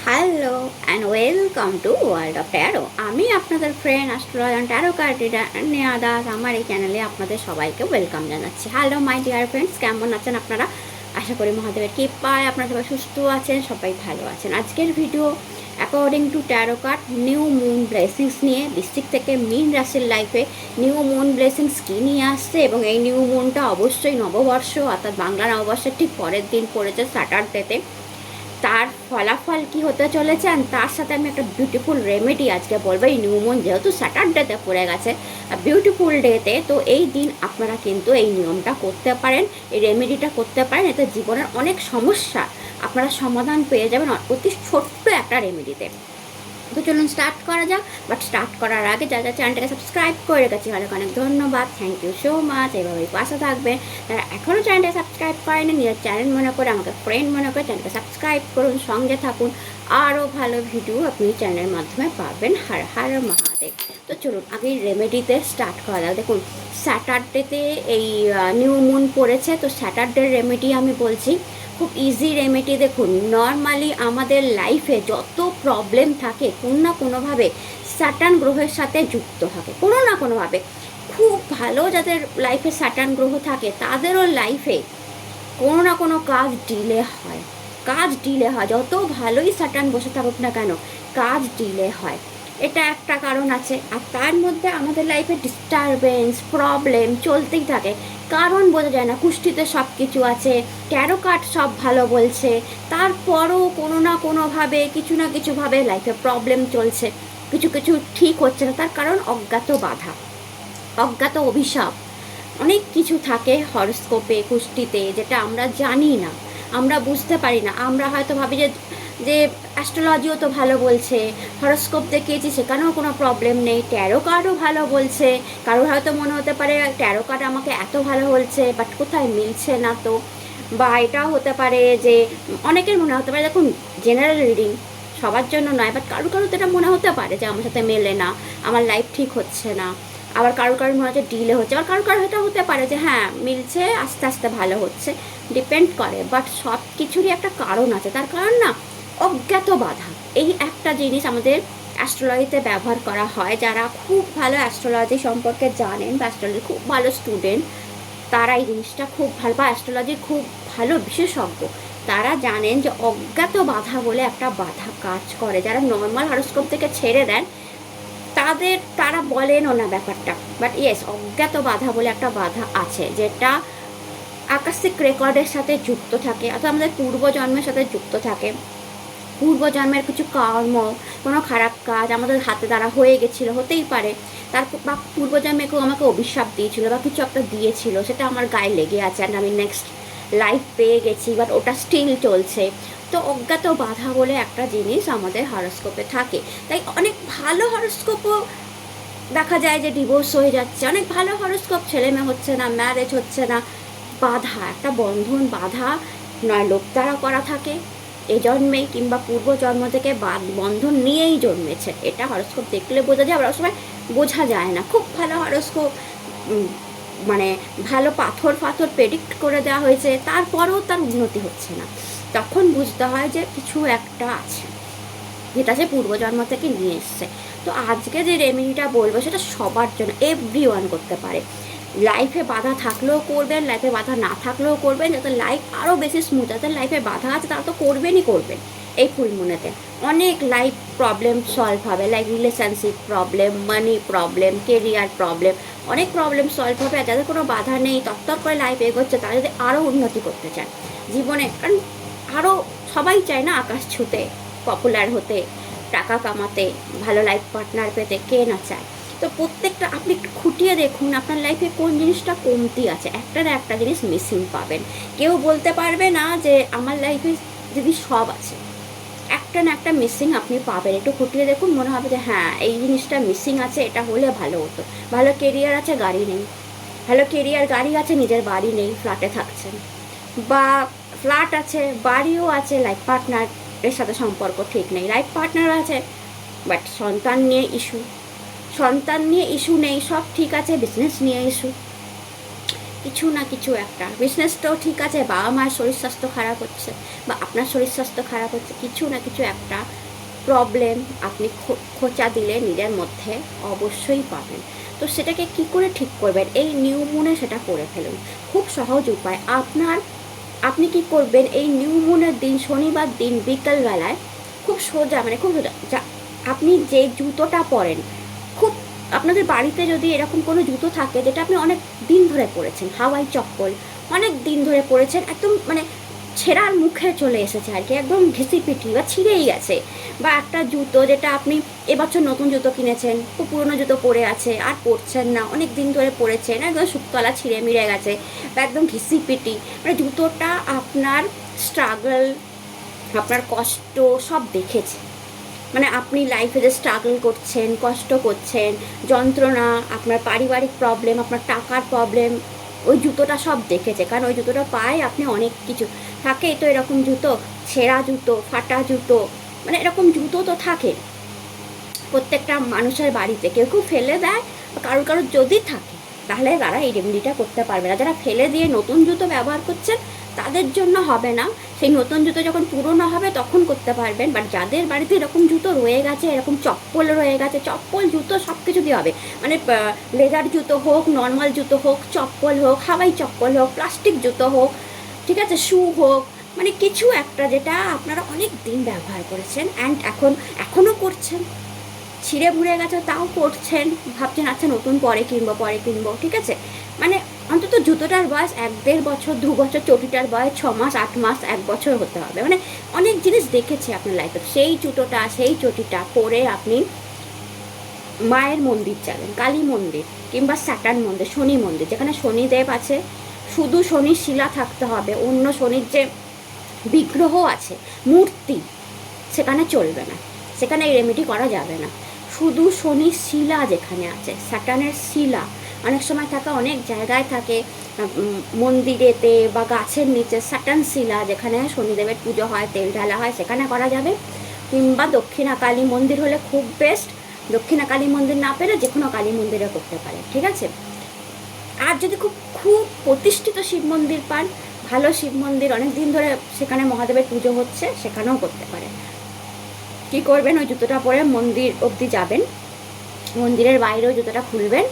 Hello and welcome to world of taro. আমি আপনাদের friend astrologer taro card reader Neha Das. আমার এই চ্যানেলে আপনাদের সবাইকে ওয়েলকাম জানাচ্ছি। হ্যালো মাই ডিয়ার ফ্রেন্ডস, কেমন আছেন আপনারা? আশা করি মহাদেবের কৃপায় আপনারা সবাই সুস্থ আছেন, সবাই ভালো আছেন। আজকের video according to taro card new moon blessings নিয়ে, বৃশ্চিক থেকে মীন রাশির লাইফে নিউ মুন ব্লেসিংস কী নিয়ে আসছে, এবং এই নিউ মুনটা অবশ্যই নববর্ষ অর্থাৎ বাংলা নববর্ষের ঠিক পরের দিন পড়েছে স্যাটারডেতে। তার ফলাফল কি হতে চলেছে, আর তার সাথে আমি একটা বিউটিফুল রেমেডি আজকে বলবো। এই নিউ মুন যেহেতু স্যাটারডেতে পড়ে গেছে, বিউটিফুল ডেতে, তো এই দিন আপনারা কিন্তু এই নিয়মটা করতে পারেন, এই রেমেডিটা করতে পারেন। এতে জীবনের অনেক সমস্যা আপনারা সমাধান পেয়ে যাবেন অতি ছোট্ট একটা রেমেডিতে। তো চলুন স্টার্ট করা যাক। বাট স্টার্ট করার আগে যা চ্যানেলটাকে সাবস্ক্রাইব করে রেখেছি অনেক অনেক ধন্যবাদ, থ্যাংক ইউ সো মাচ। এইভাবেই পাশে থাকবেন। যারা এখনও চ্যানেলটাকে সাবস্ক্রাইব করেনি, নিজের চ্যানেল মনে করে, আমাকে ফ্রেন্ড মনে করে চ্যানেলটা সাবস্ক্রাইব করুন, সঙ্গে থাকুন। আরও ভালো ভিডিও আপনি চ্যানেলের মাধ্যমে পাবেন। হর হর মহাদেব। তো চলুন আগে রেমেডিতে স্টার্ট করা যাক। দেখুন, স্যাটারডেতে এই নিউ মুন পড়েছে, তো স্যাটারডের রেমেডি আমি বলছি, খুব ইজি রেমেডি। দেখুন, নর্মালি আমাদের লাইফে যত প্রবলেম থাকে কোনো না কোনোভাবে স্যাটার্ন গ্রহের সাথে যুক্ত থাকে, কোনো না কোনোভাবে। খুব ভালো যাদের লাইফে স্যাটার্ন গ্রহ থাকে তাদেরও লাইফে কোনো না কোনো কাজ ডিলে হয়, যত ভালোই স্যাটার্ন বসে থাকুক না কেন, কাজ ডিলে হয়। এটা একটা কারণ আছে। আর তার মধ্যে আমাদের লাইফে ডিস্টারবেন্স, প্রবলেম চলতেই থাকে, কারণ বোঝা যায় না। কুষ্টিতে সব কিছু আছে, ট্যারো কার্ড সব ভালো বলছে, তারপরও কোনো না কোনোভাবে কিছু না কিছুভাবে লাইফে প্রবলেম চলছে, কিছু কিছু ঠিক হচ্ছে না। তার কারণ অজ্ঞাত বাধা, অজ্ঞাত অভিশাপ, অনেক কিছু থাকে হরস্কোপে, কুষ্টিতে, যেটা আমরা জানি না, আমরা বুঝতে পারি না। আমরা হয়তো ভাবি যে যে অ্যাস্ট্রোলজিও তো ভালো বলছে, হরস্কোপ দেখিয়েছি সেখানেও কোনো প্রবলেম নেই, ট্যারো কার্ডও ভালো বলছে। কারোর হয়তো মনে হতে পারে ট্যারো কার্ড আমাকে এত ভালো বলছে, বাট কোথায় মিলছে না তো। বা এটাও হতে পারে যে অনেকের মনে হতে পারে, দেখুন জেনারেল রিডিং সবার জন্য নয়, বাট কারো কারো তো এটা মনে হতে পারে যে আমার সাথে মেলে না, আমার লাইফ ঠিক হচ্ছে না। আবার কারো কারোর মনে হচ্ছে ডিলে হচ্ছে, আবার কারো কারো হয়তো হতে পারে যে হ্যাঁ মিলছে, আস্তে আস্তে ভালো হচ্ছে, ডিপেন্ড করে। বাট সব কিছুরই একটা কারণ আছে। তার কারণ না অজ্ঞাত বাধা, এই একটা জিনিস আমাদের অ্যাস্ট্রোলজিতে ব্যবহার করা হয়। যারা খুব ভালো অ্যাস্ট্রোলজি সম্পর্কে জানেন বা অ্যাস্ট্রোলজি খুব ভালো স্টুডেন্ট, তারা এই জিনিসটা খুব ভালো, বা অ্যাস্ট্রোলজি খুব ভালো বিশেষজ্ঞ, তারা জানেন যে অজ্ঞাত বাধা বলে একটা বাধা কাজ করে। যারা নর্মাল হরস্কোপ থেকে ছেড়ে দেন তারা বলেনও না ব্যাপারটা, বাট ইয়েস, অজ্ঞাত বাধা বলে একটা বাধা আছে, যেটা আকাশিক রেকর্ডের সাথে যুক্ত থাকে, অর্থাৎ আমাদের পূর্বজন্মের সাথে যুক্ত থাকে। পূর্বজন্মের কিছু কর্ম, কোনো খারাপ কাজ আমাদের হাতে দ্বারা হয়ে গেছিলো, হতেই পারে। তারপর বা পূর্বজন্মে কেউ আমাকে অভিশাপ দিয়েছিল বা কিছু একটা দিয়েছিল, সেটা আমার গায়ে লেগে আছে, আর আমি নেক্সট লাইফ পেয়ে গেছি, বাট ওটা স্টিল চলছে। তো অজ্ঞাত বাধা বলে একটা জিনিস আমাদের হরস্কোপে থাকে। তাই অনেক ভালো হরস্কোপও দেখা যায় যে ডিভোর্স হয়ে যাচ্ছে, অনেক ভালো হরস্কোপ ছেলে মেয়ে হচ্ছে না, ম্যারেজ হচ্ছে না। বাধা, একটা বন্ধন বাধা, নয় লোক দ্বারা করা থাকে এ জন্মেই, কিংবা পূর্বজন্ম থেকে বন্ধন নিয়েই জন্মেছে। এটা হরস্কোপ দেখলে বোঝা যায়, আবার সময় বোঝা যায় না। খুব ভালো হরস্কোপ, মানে ভালো পাথর ফাথর প্রেডিক্ট করে দেওয়া হয়েছে, তারপরেও তার উন্নতি হচ্ছে না, তখন বুঝতে হয় যে কিছু একটা আছে, যেটা সে পূর্বজন্ম থেকে নিয়ে এসছে। তো আজকে যে রেমেডিটা বলবো সেটা সবার জন্য, এভরিওয়ান করতে পারে। লাইফে বাধা থাকলেও করবেন, লাইফে বাধা না থাকলেও করবেন, যাতে লাইফ আরও বেশি স্মুথ। যাদের লাইফে বাধা আছে তারা তো করবেনই করবেন। এই ফুল মুনেতে অনেক লাইফ প্রবলেম সলভ হবে, like relationship problem, money problem, career problem, অনেক প্রবলেম সলভ হবে। আর যাদের কোনো বাধা নেই, তত্তর করে লাইফ এগোচ্ছে, তারা যদি আরও উন্নতি করতে চায় জীবনে, কারণ আরও সবাই চায় না আকাশ ছুতে, পপুলার হতে, টাকা কামাতে, ভালো লাইফ পার্টনার পেতে, কে না চায়। তো প্রত্যেকটা আপনি একটু খুঁটিয়ে দেখুন আপনার লাইফে কোন জিনিসটা কমতি আছে, একটা না একটা জিনিস মিসিং পাবেন। কেউ বলতে পারবে না যে আমার লাইফে যদি সব আছে, একটা না একটা মিসিং আপনি পাবেন। একটু খুঁটিয়ে দেখুন, মনে হবে যে হ্যাঁ এই জিনিসটা মিসিং আছে, এটা হলে ভালো হতো। ভালো কেরিয়ার আছে, গাড়ি নেই, ভালো কেরিয়ার গাড়ি আছে, নিজের বাড়ি নেই, ফ্ল্যাটে থাকছেন। বা ফ্ল্যাট আছে, বাড়িও আছে, লাইফ পার্টনারের সাথে সম্পর্ক ঠিক নেই, লাইফ পার্টনার আছে, বাট সন্তান নিয়ে ইস্যু নেই, সব ঠিক আছে, বিজনেস নিয়ে ইস্যু। কিছু না কিছু একটা, বিজনেসটাও ঠিক আছে, বাবা মায়ের শরীর স্বাস্থ্য খারাপ হচ্ছে বা আপনার শরীর স্বাস্থ্য খারাপ হচ্ছে, কিছু না কিছু একটা প্রবলেম আপনি খোঁচা দিলে নিজের মধ্যে অবশ্যই পাবেন। তো সেটাকে কি করে ঠিক করবেন, এই নিউ মুনে সেটা করে ফেলুন। খুব সহজ উপায়। আপনি কি করবেন, এই নিউ মুনের দিন শনিবার দিন বিকেলবেলায় খুব সোজা, মানে খুব সোজা, আপনি যে জুতোটা পরেন, খুব আপনাদের বাড়িতে যদি এরকম কোনো জুতো থাকে যেটা আপনি অনেক দিন ধরে পরেছেন, হাওয়াই চপ্পল অনেক দিন ধরে পরেছেন, একদম মানে ছেঁড়ার মুখে চলে এসেছে আর কি, একদম ঘিসিপিটি বা ছিঁড়েই গেছে, বা একটা জুতো যেটা আপনি এবছর নতুন জুতো কিনেছেন, খুব পুরনো জুতো পরে আছে আর পরছেন না, অনেক দিন ধরে পরেছেন, একদম শুকতলা ছিঁড়ে মিড়ে গেছে বা একদম ঘিসিপিটি, মানে জুতোটা আপনার স্ট্রাগল, আপনার কষ্ট সব দেখেছে। মানে আপনি লাইফে যে স্ট্রাগল করছেন, কষ্ট করছেন, যন্ত্রণা, আপনার পারিবারিক প্রবলেম, আপনার টাকার প্রবলেম, ওই জুতোটা সব দেখেছে। কারণ ওই জুতোটা পায়ে আপনি অনেক কিছু থাকেই তো, এরকম জুতো, ছেঁড়া জুতো, ফাটা জুতো, মানে এরকম জুতো তো থাকে প্রত্যেকটা মানুষের বাড়িতে। কেউ কেউ ফেলে দেয়, কারোর কারোর যদি থাকে তাহলে তারা এই রেমেডিটা করতে পারবে না। যারা ফেলে দিয়ে নতুন জুতো ব্যবহার করছেন তাদের জন্য হবে না, সেই নতুন জুতো যখন পুরনো হবে তখন করতে পারবেন। বাট যাদের বাড়িতে এরকম জুতো রয়ে গেছে, এরকম চপ্পল রয়ে গেছে, চপ্পল জুতো সব কিছু দিয়ে হবে, মানে লেদার জুতো হোক, নর্মাল জুতো হোক, চপ্পল হোক, হাওয়াই চপ্পল হোক, প্লাস্টিক জুতো হোক, ঠিক আছে, শু হোক, মানে কিছু একটা যেটা আপনারা অনেক দিন ব্যবহার করেছেন অ্যান্ড এখনও করছেন, ছিঁড়ে ভুড়ে গেছে তাও পরছেন, ভাবছেন আচ্ছা নতুন পরে কিনবো, ঠিক আছে, মানে অন্তত জুতোটার বয়স 1-1.5 বছর, 2 বছর, চটিটার বয়স 6 মাস, 8 মাস, 1 বছর হতে হবে। মানে অনেক জিনিস দেখেছি আপনার লাইফে। সেই জুতোটা, সেই চটিটা পরে আপনি মায়ের মন্দির যাবেন, কালী মন্দির কিংবা স্যাটার্ন মন্দির, শনি মন্দির, যেখানে শনিদেব আছে, শুধু শনির শিলা থাকতে হবে, অন্য শনির যে বিগ্রহ আছে, মূর্তি, সেখানে চলবে না, সেখানে এই রেমেডি করা যাবে না। শুধু শনির শিলা যেখানে আছে, স্যাটার্নের শিলা অনেক সময় থাকে, অনেক জায়গায় থাকে, মন্দিরেতে বা গাছের নিচে স্যাটার্ন শিলা যেখানে শনিদেবের পুজো হয়, তেল ঢালা হয়, সেখানে করা যাবে। কিংবা দক্ষিণা কালী মন্দির হলে খুব বেস্ট, দক্ষিণা কালী মন্দির না পেলে যে কোনো কালী মন্দিরে করতে পারে, ঠিক আছে। আর যদি খুব খুব প্রতিষ্ঠিত শিব মন্দির পান, ভালো শিব মন্দির, অনেক দিন ধরে সেখানে মহাদেবের পুজো হচ্ছে, সেখানেও করতে পারে। কি করবেন, ওই জুতোটা পরে মন্দির অবধি যাবেন, মন্দিরের বাইরেও জুতোটা খুলবেন,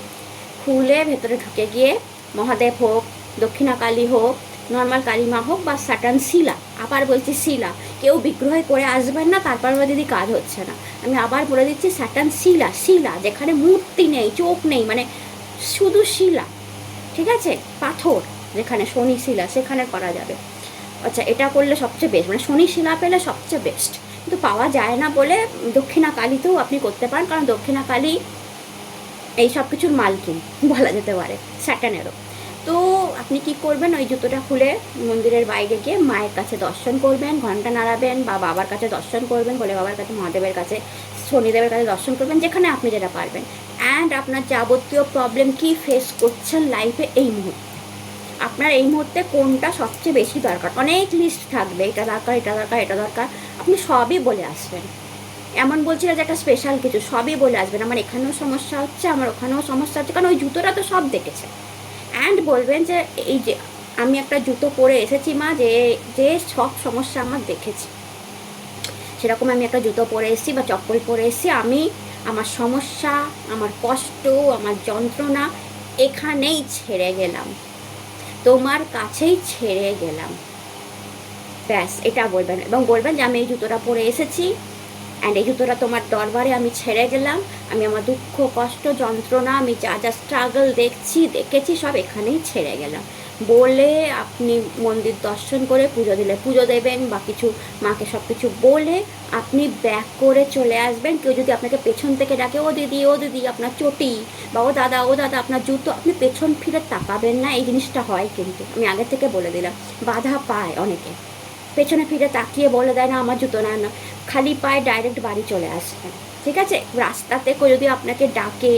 খুলে ভেতরে ঢুকে গিয়ে মহাদেব হোক, দক্ষিণা কালী হোক, নর্মাল কালী মা হোক বা স্যাটার্ন শিলা, আবার বলছি শিলা, কেউ বিগ্রহে করে আসবেন না, তারপর দিদি কাজ হচ্ছে না, আমি আবার বলে দিচ্ছি, স্যাটার্ন শিলা, শিলা যেখানে মূর্তি নেই, চোখ নেই, মানে শুধু শিলা, ঠিক আছে, পাথর যেখানে শনি শিলা, সেখানে করা যাবে। আচ্ছা, এটা করলে সবচেয়ে বেস্ট, মানে শনি শিলা পেলে সবচেয়ে বেস্ট, কিন্তু পাওয়া যায় না বলে দক্ষিণা কালীতেও আপনি করতে পারেন, কারণ দক্ষিণা কালী এই সব কিছুর মালকিন বলা যেতে পারে, স্যাটার্নেরও। তো আপনি কি করবেন, ওই জুতোটা খুলে মন্দিরের বাইরে গিয়ে মায়ের কাছে দর্শন করবেন, ঘন্টা নাড়াবেন, বা বাবার কাছে দর্শন করবেন, বলে বাবার কাছে, মহাদেবের কাছে, শনিদেবের কাছে দর্শন করবেন, যেখানে আপনি যেটা পারবেন। অ্যান্ড আপনার যাবতীয় প্রবলেম কি ফেস করছেন লাইফে এই মুহূর্তে, আপনার এই মুহূর্তে কোনটা সবচেয়ে বেশি দরকার, অনেক লিস্ট থাকবে, এটা দরকার, এটা দরকার, এটা দরকার, আপনি সবই বলে আসবেন। এমন বলছি না যে একটা স্পেশাল কিছু, সবই বলে আসবেন, আমার এখানেও সমস্যা হচ্ছে, আমার ওখানেও সমস্যা হচ্ছে, কারণ ওই জুতোটা তো সব দেখেছে। অ্যান্ড বলবেন যে এই যে আমি একটা জুতো পরে এসেছি মা, যে যে সব সমস্যা আমার দেখেছি, সেরকম আমি একটা জুতো পরে এসেছি বা চপ্পল পরে এসেছি, আমি আমার সমস্যা, আমার কষ্ট, আমার যন্ত্রণা এখানেই ছেড়ে গেলাম, তোমার কাছেই ছেড়ে গেলাম, ব্যাস এটা বলবেন। এবং বলবেন যে আমি এই জুতোটা পরে এসেছি অ্যান্ড এই জুতোটা তোমার দরবারে আমি ছেড়ে গেলাম, আমি আমার দুঃখ, কষ্ট, যন্ত্রণা, আমি যা যা স্ট্রাগল দেখেছি সব এখানেই ছেড়ে গেলাম বলে আপনি মন্দির দর্শন করে পুজো দিলে, পুজো দেবেন বা কিছু মাকে সব কিছু বলে আপনি ব্যাক করে চলে আসবেন। কেউ যদি আপনাকে পেছন থেকে ডাকে, ও দিদি, ও দিদি আপনার চটি, বা ও দাদা, ও দাদা আপনার জুতো, আপনি পেছন ফিরে তাকাবেন না। এই জিনিসটা হয় কিন্তু, আমি আগে থেকে বলে দিলাম, বাধা পায় অনেকে, পেছনে ফিরে তাকিয়ে বলে দেয় না আমার জুতো না, না, খালি পায়ে ডাইরেক্ট বাড়ি চলে আসবেন, ঠিক আছে। রাস্তাতে কেউ যদি আপনাকে ডাকে,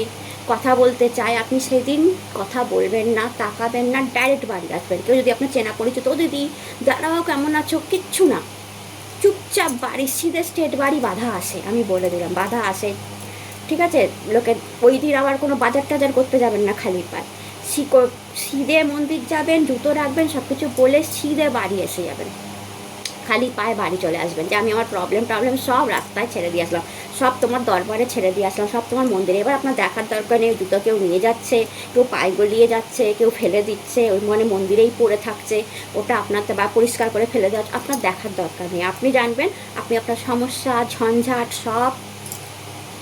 কথা বলতে চায়, আপনি সেদিন কথা বলবেন না, তাকাবেন না, ডাইরেক্ট বাড়ি আসবেন। কেউ যদি আপনার চেনা পরিচিত, ও দিদি দাঁড়াও কেমন আছো, কিচ্ছু না, চুপচাপ বাড়ি, সিধে স্টেট বাড়ি, বাধা আসে, আমি বলে দিলাম বাধা আসে, ঠিক আছে। লোকে ওই দিন আবার কোনো বাজার টাজার করতে যাবেন না খালি পায়, সিধে মন্দির যাবেন, জুতো রাখবেন, সব কিছু বলে সিধে বাড়ি এসে যাবেন, খালি পায়ে বাড়ি চলে আসবেন যে আমি আমার প্রবলেম সব রাস্তায় ছেড়ে দিয়ে আসলাম, সব তোমার দরবারে ছেড়ে দিয়ে আসলাম, সব তোমার মন্দিরে। এবার আপনার দেখার দরকার নেই জুতো কেউ নিয়ে যাচ্ছে, কেউ পায়ে গলিয়ে যাচ্ছে, কেউ ফেলে দিচ্ছে, ওই মানে মন্দিরেই পড়ে থাকছে, ওটা আপনার বা পরিষ্কার করে ফেলে দেওয়া, আপনার দেখার দরকার নেই। আপনি জানবেন আপনি আপনার সমস্যা ঝঞ্ঝাট সব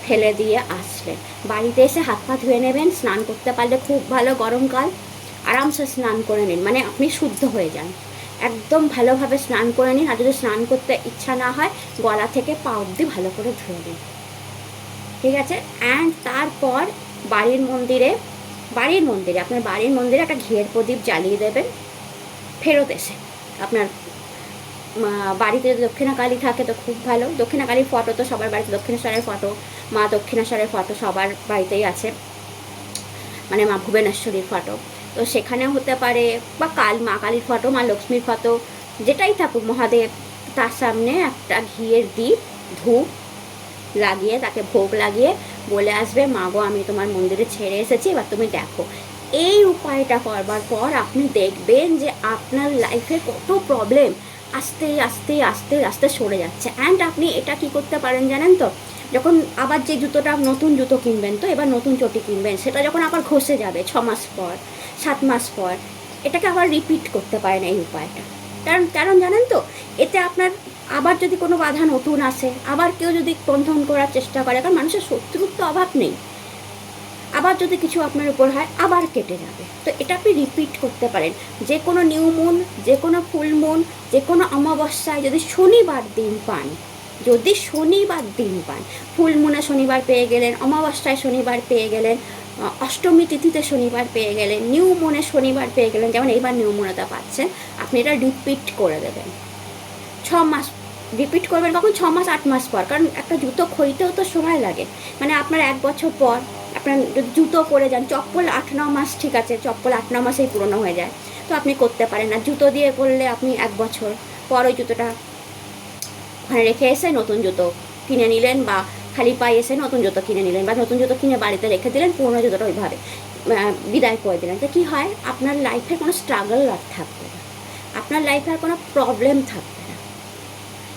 ফেলে দিয়ে আসলেন, বাড়িতে এসে হাত পা ধুয়ে নেবেন, স্নান করতে পারলে খুব ভালো, গরমকাল আরামসে স্নান করে নিন, মানে আপনি শুদ্ধ হয়ে যান, একদম ভালোভাবে স্নান করে নিন। আর যদি স্নান করতে ইচ্ছা না হয় গলা থেকে পা অবধি ভালো করে ধুয়ে নিন, ঠিক আছে। অ্যান্ড তারপর আপনার বাড়ির মন্দিরে একটা ঘিয়ের প্রদীপ জ্বালিয়ে দেবেন, ফেরত এসে আপনার বাড়িতে যদি দক্ষিণাকালী থাকে তো খুব ভালো, দক্ষিণাকালীর ফটো তো সবার বাড়িতে, দক্ষিণেশ্বরের ফটো, মা দক্ষিণেশ্বরের ফটো সবার বাড়িতেই আছে, মানে মা ভুবনেশ্বরীর ফটো, তো সেখানেও হতে পারে, বা মা কালীর ফটো, মা লক্ষ্মীর ফটো, যেটাই থাকুক মহাদেব, তার সামনে একটা ঘিয়ের দ্বীপ ধূপ লাগিয়ে তাকে ভোগ লাগিয়ে বলে আসবে, মা গো আমি তোমার মন্দিরে ছেড়ে এসেছি, এবার তুমি দেখো। এই উপায়টা করবার পর আপনি দেখবেন যে আপনার লাইফে কত প্রবলেম আস্তে আস্তে আস্তে আস্তে সরে যাচ্ছে। অ্যান্ড আপনি এটা কি করতে পারেন জানেন তো, যখন আবার যে জুতোটা নতুন জুতো কিনবেন, তো এবার নতুন চটি কিনবেন, সেটা যখন আবার ঘষে যাবে 6 মাস পর 7 মাস পর, এটাকে আবার রিপিট করতে পারেন এই উপায়টা। কারণ জানেন তো, এতে আপনার আবার যদি কোনো বাধা নতুন আসে, আবার কেউ যদি বন্ধন করার চেষ্টা করে, কারণ মানুষের শত্রুর তো অভাব নেই, আবার যদি কিছু আপনার উপর হয় আবার কেটে যাবে। তো এটা আপনি রিপিট করতে পারেন, যে কোনো নিউ মুন, যে কোনো ফুল মুন, যে কোনো অমাবস্যায় যদি শনিবার দিন পান, ফুল মুনে শনিবার পেয়ে গেলেন, অমাবস্যায় শনিবার পেয়ে গেলেন, অষ্টমী তিথিতে শনিবার পেয়ে গেলেন, নিউ মুনে শনিবার পেয়ে গেলেন, যেমন এইবার নিউ মুনেটা পাচ্ছেন, আপনি এটা রিপিট করে দেবেন 6 মাস। রিপিট করবেন কখন? 6 মাস 8 মাস পর, কারণ একটা জুতো ক্ষয়তেও তো সময় লাগে, মানে আপনার 1 বছর পর আপনার যদি জুতো পরে যান, চপ্পল 8-9 মাস ঠিক আছে, চপ্পল 8-9 মাসেই পুরনো হয়ে যায়, তো আপনি করতে পারেন না। জুতো দিয়ে করলে আপনি 1 বছর পর ওই জুতোটা ওখানে রেখে এসে নতুন জুতো কিনে নিলেন, বা খালি পায়ে এসে নতুন জুতো কিনে নিলেন, বা নতুন জুতো কিনে বাড়িতে রেখে দিলেন, পুরোনো জুতোটা ওইভাবে বিদায় করে দিলেন। তো কী হয়, আপনার লাইফে কোনো স্ট্রাগল আর থাকবে না, আপনার লাইফে আর কোনো প্রবলেম থাকবে না,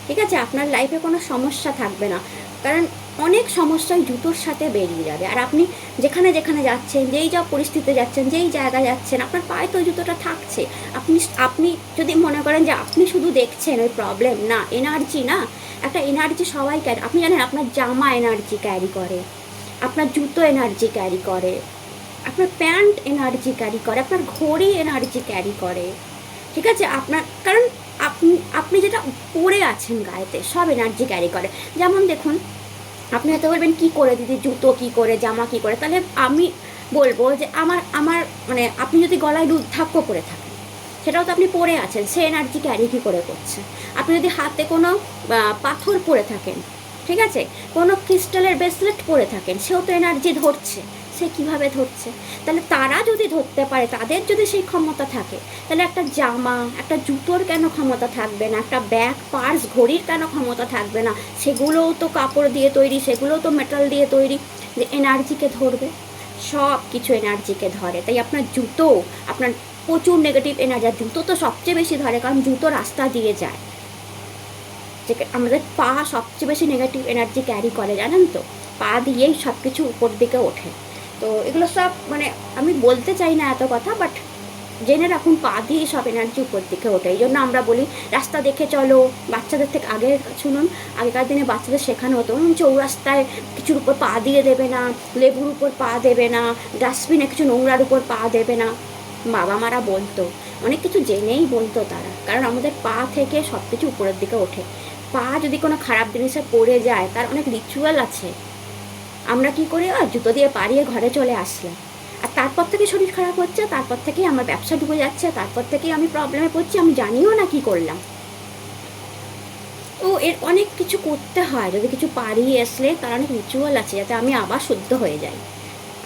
ঠিক আছে, আপনার লাইফে কোনো সমস্যা থাকবে না, কারণ অনেক সমস্যাই জুতোর সাথে বেরিয়ে যাবে। আর আপনি যেখানে যেখানে যাচ্ছেন, যেই যা পরিস্থিতিতে যাচ্ছেন, যেই জায়গায় যাচ্ছেন, আপনার পায়ে তো ওই জুতোটা থাকছে। আপনি যদি মনে করেন যে আপনি শুধু দেখছেন ওই প্রবলেম, না, এনার্জি না, একটা এনার্জি সবাই ক্যারি, আপনি জানেন আপনার জামা এনার্জি ক্যারি করে, আপনার জুতো এনার্জি ক্যারি করে, আপনার প্যান্ট এনার্জি ক্যারি করে, আপনার ঘড়ি এনার্জি ক্যারি করে, ঠিক আছে, আপনার কারণ আপনি যেটা পরে আছেন গায়েতে সব এনার্জি ক্যারি করে। যেমন দেখুন, আপনি হয়তো বলবেন কী করে দিদি, জুতো কী করে, জামা কী করে, তাহলে আমি বলবো যে আমার মানে আপনি যদি গলায় রুদ্রাক্ষ পরে থাকেন, সেটাও তো আপনি পরে আছেন, সে এনার্জি ক্যারি কী করে করছে। আপনি যদি হাতে কোনো পাথর পরে থাকেন, ঠিক আছে, কোনো ক্রিস্টালের ব্রেসলেট পরে থাকেন, সেও তো এনার্জি ধরছে, সে কিভাবে ধরছে। তাহলে তারা যদি ধরতে পারে, তাদের যদি সেই ক্ষমতা থাকে, তাহলে একটা জামা, একটা জুতোর কেন ক্ষমতা থাকবে না, একটা ব্যাগ, পার্স, ঘড়ির কেন ক্ষমতা থাকবে না। সেগুলোও তো কাপড় দিয়ে তৈরি, সেগুলোও তো মেটাল দিয়ে তৈরি, যে এনার্জিকে ধরবে, সব কিছু এনার্জিকে ধরে। তাই আপনার জুতো, আপনার প্রচুর নেগেটিভ এনার্জি, আর জুতো তো সবচেয়ে বেশি ধরে, কারণ জুতো রাস্তা দিয়ে যায়, যে আমাদের পা সবচেয়ে বেশি নেগেটিভ এনার্জি ক্যারি করে, জানেন তো, পা দিয়েই সব কিছু উপর দিকে ওঠে। তো এগুলো সব মানে আমি বলতে চাই না এত কথা, বাট জেনে রাখুন, পা দিয়ে সব এনার্জি উপর দিকে ওঠে। এই জন্য আমরা বলি রাস্তা দেখে চলো, বাচ্চাদের থেকে আগে শুনুন, আগেকার দিনে বাচ্চাদের শেখানো হতো চৌরাস্তায় কিছুর উপর পা দিয়ে দেবে না, লেবুর উপর পা দেবে না, ডাস্টবিনে কিছু নোংরার উপর পা দেবে না, বাবা মারা বলতো, অনেক কিছু জেনেই বলতো তারা, কারণ আমাদের পা থেকে সব কিছু উপরের দিকে ওঠে। পা যদি কোনো খারাপ জিনিসে পড়ে যায়, তার অনেক রিচুয়াল আছে, আমরা কি করি, জুতো দিয়ে পাড়িয়ে ঘরে চলে আসলাম, আর তারপর থেকে শরীর খারাপ হচ্ছে, তারপর থেকেই আমার ব্যবসা ডুবে যাচ্ছে, তারপর থেকেই আমি প্রবলেমে পড়ছি, আমি জানিও না কি করলাম। তো এর অনেক কিছু করতে হয়, যদি কিছু পাড়িয়ে আসলে তার অনেক রিচুয়াল আছে, যাতে আমি আবার শুদ্ধ হয়ে যাই।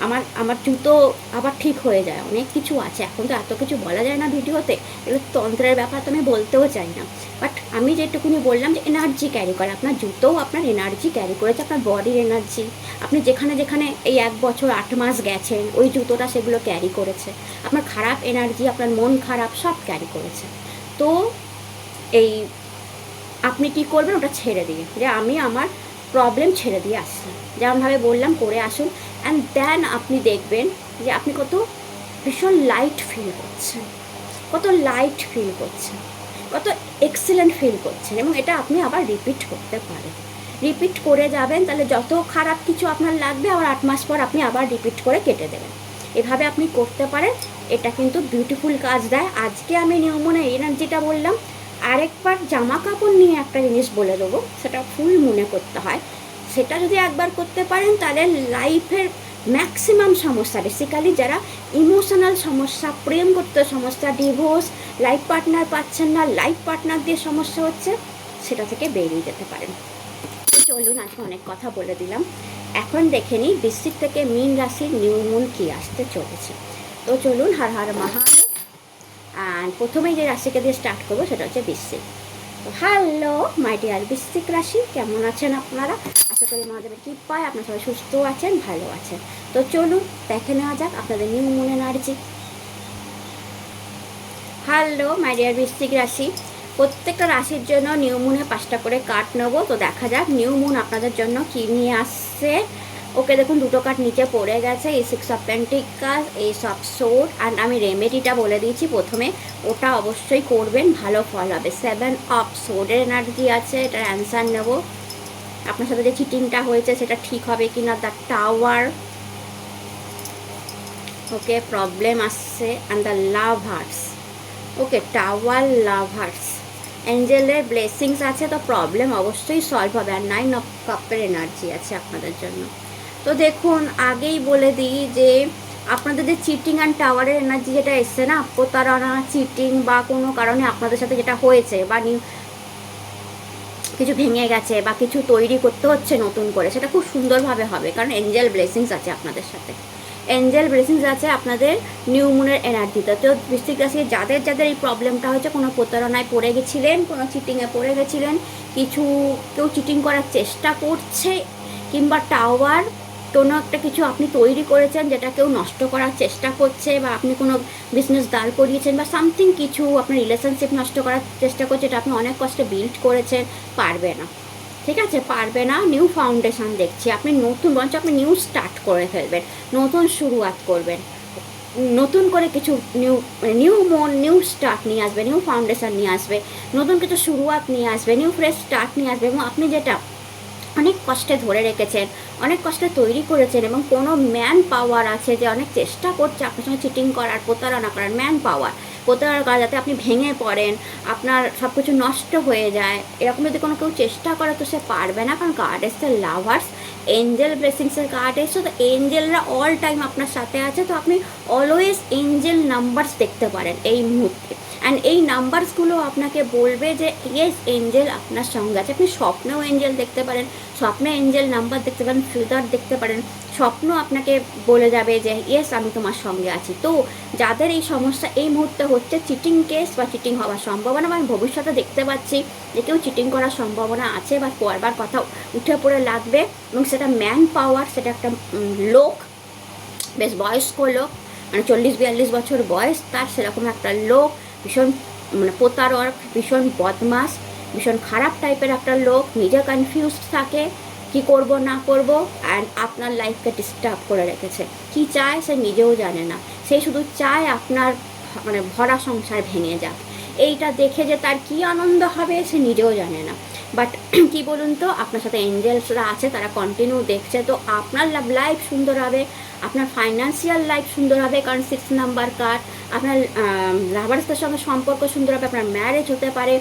আমার আমার জুতো আবার ঠিক হয়ে যায়, অনেক কিছু আছে। এখন তো এত কিছু বলা যায় না ভিডিওতে, এগুলো তন্ত্রের ব্যাপার, তো আমি বলতেও চাই না। বাট আমি যেটুকুনি বললাম যে এনার্জি ক্যারি করে, আপনার জুতোও আপনার এনার্জি ক্যারি করেছে, আপনার বডির এনার্জি। আপনি যেখানে যেখানে এই 1 বছর 8 মাস গেছেন, ওই জুতোটা সেগুলো ক্যারি করেছে। আপনার খারাপ এনার্জি, আপনার মন খারাপ সব ক্যারি করেছে। তো এই আপনি কী করবেন, ওটা ছেড়ে দিয়ে, যে আমি আমার প্রবলেম ছেড়ে দিয়ে আসলাম, যেমনভাবে বললাম করে আসুন। অ্যান্ড দেন আপনি দেখবেন যে আপনি কত ভীষণ লাইট ফিল করছেন, কত লাইট ফিল করছেন, কত এক্সিলেন্ট ফিল করছেন। এবং এটা আপনি আবার রিপিট করতে পারেন, রিপিট করে যাবেন। তাহলে যত খারাপ কিছু আপনার লাগবে, আবার 8 মাস পর আপনি আবার রিপিট করে কেটে দেবেন। এভাবে আপনি করতে পারেন, এটা কিন্তু বিউটিফুল কাজ দেয়। আজকে আমি নিয়মনে এনার্জিটা বললাম, আরেকবার জামা কাপড় নিয়ে একটা জিনিস বলে দেবো, সেটা ফুল মনে করতে হয়। সেটা যদি একবার করতে পারেন, তাহলে লাইফের ম্যাক্সিমাম সমস্যা, বেসিক্যালি যারা ইমোশনাল সমস্যা, প্রেম করতে সমস্যা, ডিভোর্স, লাইফ পার্টনার পাচ্ছেন না, লাইফ পার্টনার দিয়ে সমস্যা হচ্ছে, সেটা থেকে বেরিয়ে যেতে পারেন। চলুন, আজকে অনেক কথা বলে দিলাম। এখন দেখে নিই বৃশ্চিক থেকে মীন রাশির নিউ মুন কী আসতে চলেছে। তো চলুন, হর হর মহাদেব। অ্যান্ড প্রথমেই যে রাশিকে দিয়ে স্টার্ট করবো সেটা হচ্ছে বৃশ্চিক। তো হ্যালো মাই ডিয়ার বৃশ্চিক রাশি, কেমন আছেন আপনারা? আশা করি মহাদেবের কৃপায় আপনারা সবাই সুস্থ আছেন, ভালো আছেন। তো চলুন দেখে নেওয়া যাক আপনাদের new moon energy. Hello my dear বৃশ্চিক রাশি, প্রত্যেকটা রাশির জন্য নিউ মুনে 5টা করে কার্ড নেবো। তো দেখা যাক নিউ মুন আপনাদের জন্য কী নিয়ে আসছে। ওকে, দেখুন 2টো কার্ড নিচে পড়ে গেছে, এই 6 of pentacles, ace of sword. And আমি রেমেডিটা বলে দিয়েছি প্রথমে, ওটা অবশ্যই করবেন, ভালো ফল হবে। 7 অফ সোর্ডের এনার্জি আছে, এটার অ্যান্সার নেব। আপনার সাথে যে চিটিংটা হয়েছে সেটা ঠিক হবে কি না, দ্য টাওয়ার। ওকে, প্রবলেম আসছে। And the love hearts. Okay, tower, love hearts, অ্যাঞ্জেলের ব্লেসিংস আছে, তো প্রবলেম অবশ্যই সলভ হবে। আর 9 অফ কাপের এনার্জি আছে আপনাদের জন্য। তো দেখুন, আগেই বলে দিই যে আপনাদের যে চিটিং অ্যান্ড টাওয়ারের এনার্জি যেটা এসছে না, প্রতারণা, চিটিং বা কোনো কারণে আপনাদের সাথে যেটা হয়েছে, বা কিছু ভেঙে গেছে বা কিছু তৈরি করতে হচ্ছে নতুন করে, সেটা খুব সুন্দরভাবে হবে, কারণ এঞ্জেল ব্লেসিংস আছে আপনাদের সাথে। এঞ্জেল ব্লেসিংস আছে আপনাদের নিউ মুনের এনার্জিতে। তো বৃশ্চিক রাশি যাদের যাদের এই প্রবলেমটা হয়েছে, কোনো প্রতারণায় পড়ে গেছিলেন, কোনো চিটিংয়ে পড়ে গেছিলেন, কেউ চিটিং করার চেষ্টা করছে, কিংবা টাওয়ার, কোনো একটা কিছু আপনি তৈরি করেছেন যেটা কেউ নষ্ট করার চেষ্টা করছে, বা আপনি কোনো বিজনেস দাঁড় করিয়েছেন, বা সামথিং কিছু আপনার রিলেশনশিপ নষ্ট করার চেষ্টা করছে, এটা আপনি অনেক কষ্টে বিল্ড করেছেন, পারবে না। ঠিক আছে, পারবে না। নিউ ফাউন্ডেশন দেখছি, আপনি নতুন, বরঞ্চ আপনি নিউ স্টার্ট করে ফেলবেন, নতুন শুরুয়াত করবেন, নতুন করে কিছু নিউ মন, নিউ স্টার্ট নিয়ে আসবে, নিউ ফাউন্ডেশন নিয়ে আসবে, নতুন কিছু শুরুয়াত নিয়ে আসবে, নিউ ফ্রেশ স্টার্ট নিয়ে আসবে। এবং আপনি যেটা অনেক কষ্টে ধরে রেখেছেন, অনেক কষ্টে তৈরি করেছেন, এবং কোনো ম্যান পাওয়ার আছে যে অনেক চেষ্টা করছে আপনার সঙ্গে চিটিং করার, প্রতারণা করার, ম্যান পাওয়ার, প্রতারণা করা, যাতে আপনি ভেঙে পড়েন, আপনার সব কিছু নষ্ট হয়ে যায়, এরকম যদি কোনো কেউ চেষ্টা করে, তো সে পারবে না। কারণ কার্ড এসছে লাভার্স, এঞ্জেল ব্লেসিংসের কার্ড এসছে। তো এঞ্জেলরা অল টাইম আপনার সাথে আছে, তো আপনি অলওয়েজ এঞ্জেল নাম্বারস দেখতে পারেন এই মুহূর্তে। অ্যান্ড এই নাম্বারসগুলো আপনাকে বলবে যে ইয়েস, এঞ্জেল আপনার সঙ্গে আছে। আপনি স্বপ্নেও এঞ্জেল দেখতে পারেন, স্বপ্নে এঞ্জেল নাম্বার দেখতে পারেন, ফিল্টার দেখতে পারেন, স্বপ্ন আপনাকে বলে যাবে যে ইয়েস, আমি তোমার সঙ্গে আছি। তো যাদের এই সমস্যা এই মুহূর্তে হচ্ছে, চিটিং কেস বা চিটিং হওয়ার সম্ভাবনা, বা আমি ভবিষ্যতে দেখতে পাচ্ছি যে কেউ চিটিং করার সম্ভাবনা আছে, বা করবার কথা উঠে পড়ে লাগবে, এবং সেটা ম্যান পাওয়ার, সেটা একটা লোক, বেশ বয়স্ক লোক, মানে 40-42 বছর বয়স তার, সেরকম একটা লোক, ভীষণ প্রতারক, ভীষণ বদমাস, ভীষণ খারাপ টাইপের একটা লোক, নিজে কনফিউজড থাকে কি করব না করব, অ্যান্ড আপনার লাইফকে ডিস্টার্ব করে রেখেছে। কি চায় সে নিজেও জানে না, সে শুধু চায় আপনার ভরা সংসার ভেঙে যাক। এইটা দেখে যে তার কি আনন্দ হবে সে নিজেও জানে না। বাট কি বলুন তো, আপনার সাথে এঞ্জেলসরা আছে, তারা কন্টিনিউ দেখছে। তো আপনার লাইফ সুন্দর হবে, আপনার ফাইন্যান্সিয়াল লাইফ সুন্দর হবে, কারণ 6 নাম্বার কার্ড। আপনার লাভার্সদের সঙ্গে সম্পর্ক সুন্দর হবে, আপনার ম্যারেজ হতে পারে,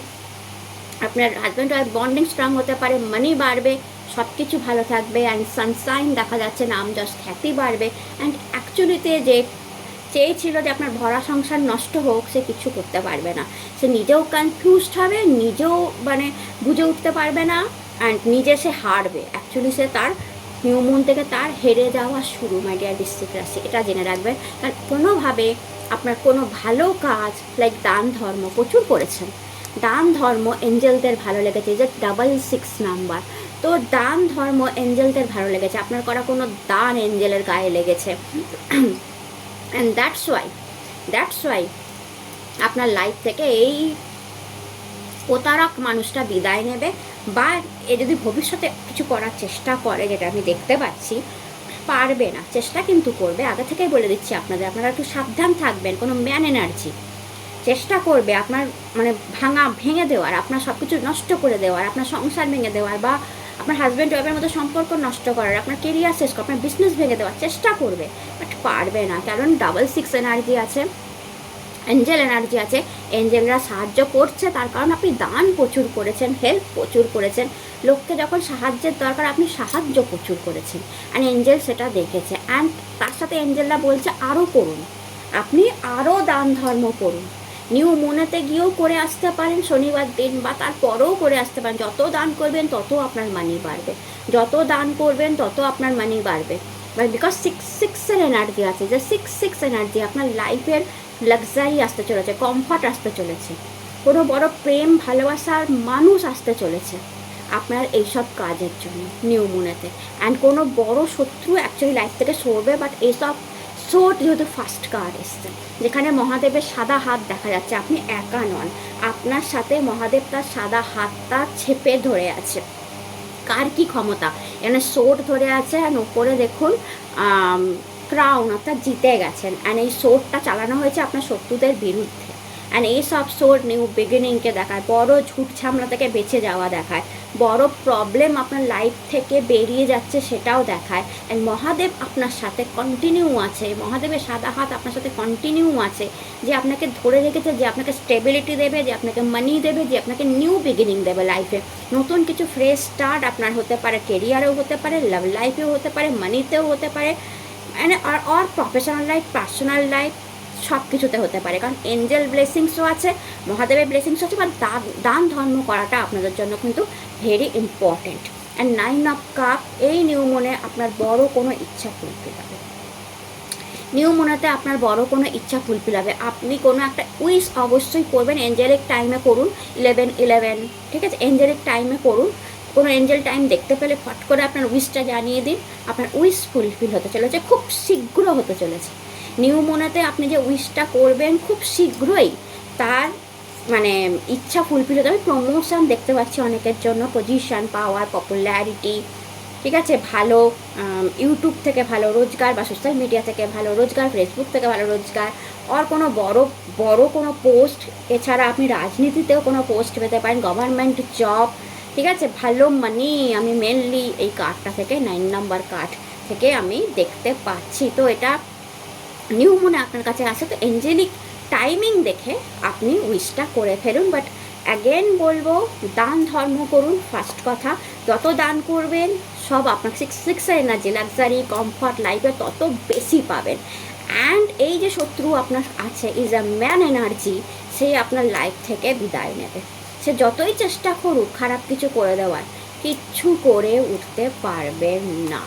আপনার হাজব্যান্ড ওয়াইফ বন্ডিং স্ট্রং হতে পারে, মানি বাড়বে, সব কিছু ভালো থাকবে। অ্যান্ড সানশাইন দেখা যাচ্ছে, নাম জাস্ট খ্যাতি বাড়বে। অ্যান্ড অ্যাকচুয়ালিতে যে চেয়েছিল যে আপনার ভরা সংসার নষ্ট হোক, সে কিছু করতে পারবে না। সে নিজেও কনফিউজড হবে, নিজেও বুঝে উঠতে পারবে না, অ্যান্ড নিজে সে হারবে। অ্যাকচুয়ালি সে তার নিউ মুন থেকে তার হেরে যাওয়া শুরু মাই ডিয়ার বৃশ্চিক রাশি, এটা জেনে রাখবেন। কারণ কোনোভাবে আপনার কোনো ভালো কাজ লাইক দান ধর্ম প্রচুর করেছেন, দান ধর্ম এঞ্জেলদের ভালো লেগেছে, যে 666 নাম্বার, তো দান ধর্ম এঞ্জেলদের ভালো লেগেছে, আপনার করা কোনো দান এঞ্জেলের গায়ে লেগেছে। অ্যান্ড দ্যাটস ওয়াই আপনার লাইফ থেকে এই প্রতারক মানুষটা বিদায় নেবে, বা এ যদি ভবিষ্যতে কিছু করার চেষ্টা করে, যেটা আমি দেখতে পাচ্ছি, পারবে না, চেষ্টা কিন্তু করবে। আগে থেকেই বলে দিচ্ছি আপনারা একটু সাবধান থাকবেন। কোনো ম্যান এনার্জি চেষ্টা করবে আপনার মানে ভেঙে দেওয়ার, আপনার সব কিছু নষ্ট করে দেওয়ার, আপনার সংসার ভেঙে দেওয়ার, বা আপনার হাজব্যান্ড ওয়াইফের মধ্যে সম্পর্ক নষ্ট করার, আপনার কেরিয়ার শেষ করার, আপনার বিজনেস ভেঙে দেওয়ার চেষ্টা করবে, বাট পারবে না। কারণ 666 এনার্জি আছে, এঞ্জেল এনার্জি আছে, এঞ্জেলরা সাহায্য করছে, তার কারণ আপনি দান প্রচুর করেছেন, হেল্প প্রচুর করেছেন, লোককে যখন সাহায্যের দরকার আপনি সাহায্য প্রচুর করেছেন, অ্যান্ড এঞ্জেল সেটা দেখেছে। অ্যান্ড তার সাথে এঞ্জেলরা বলছে আরও করুন, আপনি আরও দান ধর্ম করুন, নিউ মুনেতে গিয়েও করে আসতে পারেন শনিবার দিন, বা তারপরেও করে আসতে পারেন। যত দান করবেন তত আপনার মানি বাড়বে, যত দান করবেন তত আপনার মানি বাড়বে। বিকজ 666 এনার্জি আছে, যে 66 এনার্জি আপনার লাইফের লাক্সারি আসতে চলেছে, কমফর্ট আসতে চলেছে, কোনো বড় প্রেম ভালোবাসার মানুষ আসতে চলেছে আপনার এইসব কাজের জন্য নিউ মুনেতে। অ্যান্ড কোনো বড় শত্রু অ্যাকচুয়ালি লাইফ থেকে সরবে, বাট এইসব সোর্ট যেহেতু ফার্স্ট কার্ড এসছে, যেখানে মহাদেবের সাদা হাত দেখা যাচ্ছে, আপনি একা নন, আপনার সাথে মহাদেব তার সাদা হাতটা চেপে ধরে আছে। কার কি ক্ষমতা, এখানে সোর্ট ধরে আছে, অ্যান্ড ওপরে দেখুন ক্রাউন, অর্থাৎ জিতে গেছেন। অ্যান্ড এই সোর্টটা চালানো হয়েছে আপনার শত্রুদের বিরুদ্ধে। অ্যান্ড এই সব সোর্ট নিউ বিগিনিংকে দেখায়, বড় ঝুট ঝামলা থেকে বেঁচে যাওয়া দেখায়, বড় প্রবলেম আপনার লাইফ থেকে বেরিয়ে যাচ্ছে সেটাও দেখায়। অ্যান্ড মহাদেব আপনার সাথে কন্টিনিউ আছে, মহাদেবের সাদা হাত আপনার সাথে কন্টিনিউ আছে, যে আপনাকে ধরে রেখেছে, যে আপনাকে স্টেবিলিটি দেবে, যে আপনাকে মানি দেবে, যে আপনাকে নিউ বিগিনিং দেবে লাইফে, নতুন কিছু ফ্রেশ স্টার্ট আপনার হতে পারে, কেরিয়ারেও হতে পারে, লাভ লাইফেও হতে পারে, মানিতেও হতে পারে, আর প্রফেশনাল লাইফ, পার্সোনাল লাইফ, সব কিছুতে হতে পারে। কারণ এঞ্জেল ব্লেসিংসও আছে, মহাদেবের ব্লেসিংসও আছে, বা দান ধর্ম করাটা আপনাদের জন্য কিন্তু very important. And 9 of cup, এই নিউ মুনে আপনার বড় কোনো ইচ্ছা ফুলফিল হবে, নিউ মুনেতে আপনার বড় কোনো ইচ্ছা ফুলফিল হবে। আপনি কোনো একটা উইশ অবশ্যই করবেন, এঞ্জেলিক টাইমে করুন, 11 ঠিক আছে, এঞ্জেলিক টাইমে করুন। কোনো এঞ্জেল টাইম দেখতে পেলে ফট করে আপনার উইশটা জানিয়ে দিন, আপনার উইশ ফুলফিল হতে চলেছে, খুব শীঘ্র হতে চলেছে। নিউ মুনেতে আপনি যে উইশটা করবেন খুব শীঘ্রই তার মানে ইচ্ছা ফুলফিল হতে হবে। প্রমোশন দেখতে পাচ্ছি অনেকের জন্য, পজিশন, পাওয়ার, পপুলারিটি, ঠিক আছে, ভালো ইউটিউব থেকে ভালো রোজগার, বা সোশ্যাল মিডিয়া থেকে ভালো রোজগার, ফেসবুক থেকে ভালো রোজগার, আর কোনো বড় কোনো পোস্ট, এছাড়া আপনি রাজনীতিতেও কোনো পোস্ট পেতে পারেন, গভর্নমেন্ট জব, ঠিক আছে, ভালো মানি আমি মেনলি এই কার্ডটা থেকে 9 নম্বর কার্ড থেকে আমি দেখতে পাচ্ছি। তো এটা নিউ মুনে আপনার কাছে আসে, তো এঞ্জেলিক টাইমিং দেখে আপনি উইশটা করে ফেলুন। বাট অ্যাগেন বলবো, দান ধর্ম করুন, ফার্স্ট কথা, যত দান করবেন সব আপনার 666 এনার্জি, লাক্সারি, কমফর্ট লাইফে তত বেশি পাবেন। অ্যান্ড এই যে শত্রু আপনার আছে ইজ আ ম্যান এনার্জি, সে আপনার লাইফ থেকে বিদায় নেবে। সে যতই চেষ্টা করুক খারাপ কিছু করে দেওয়ার, কিচ্ছু করে উঠতে পারবে না,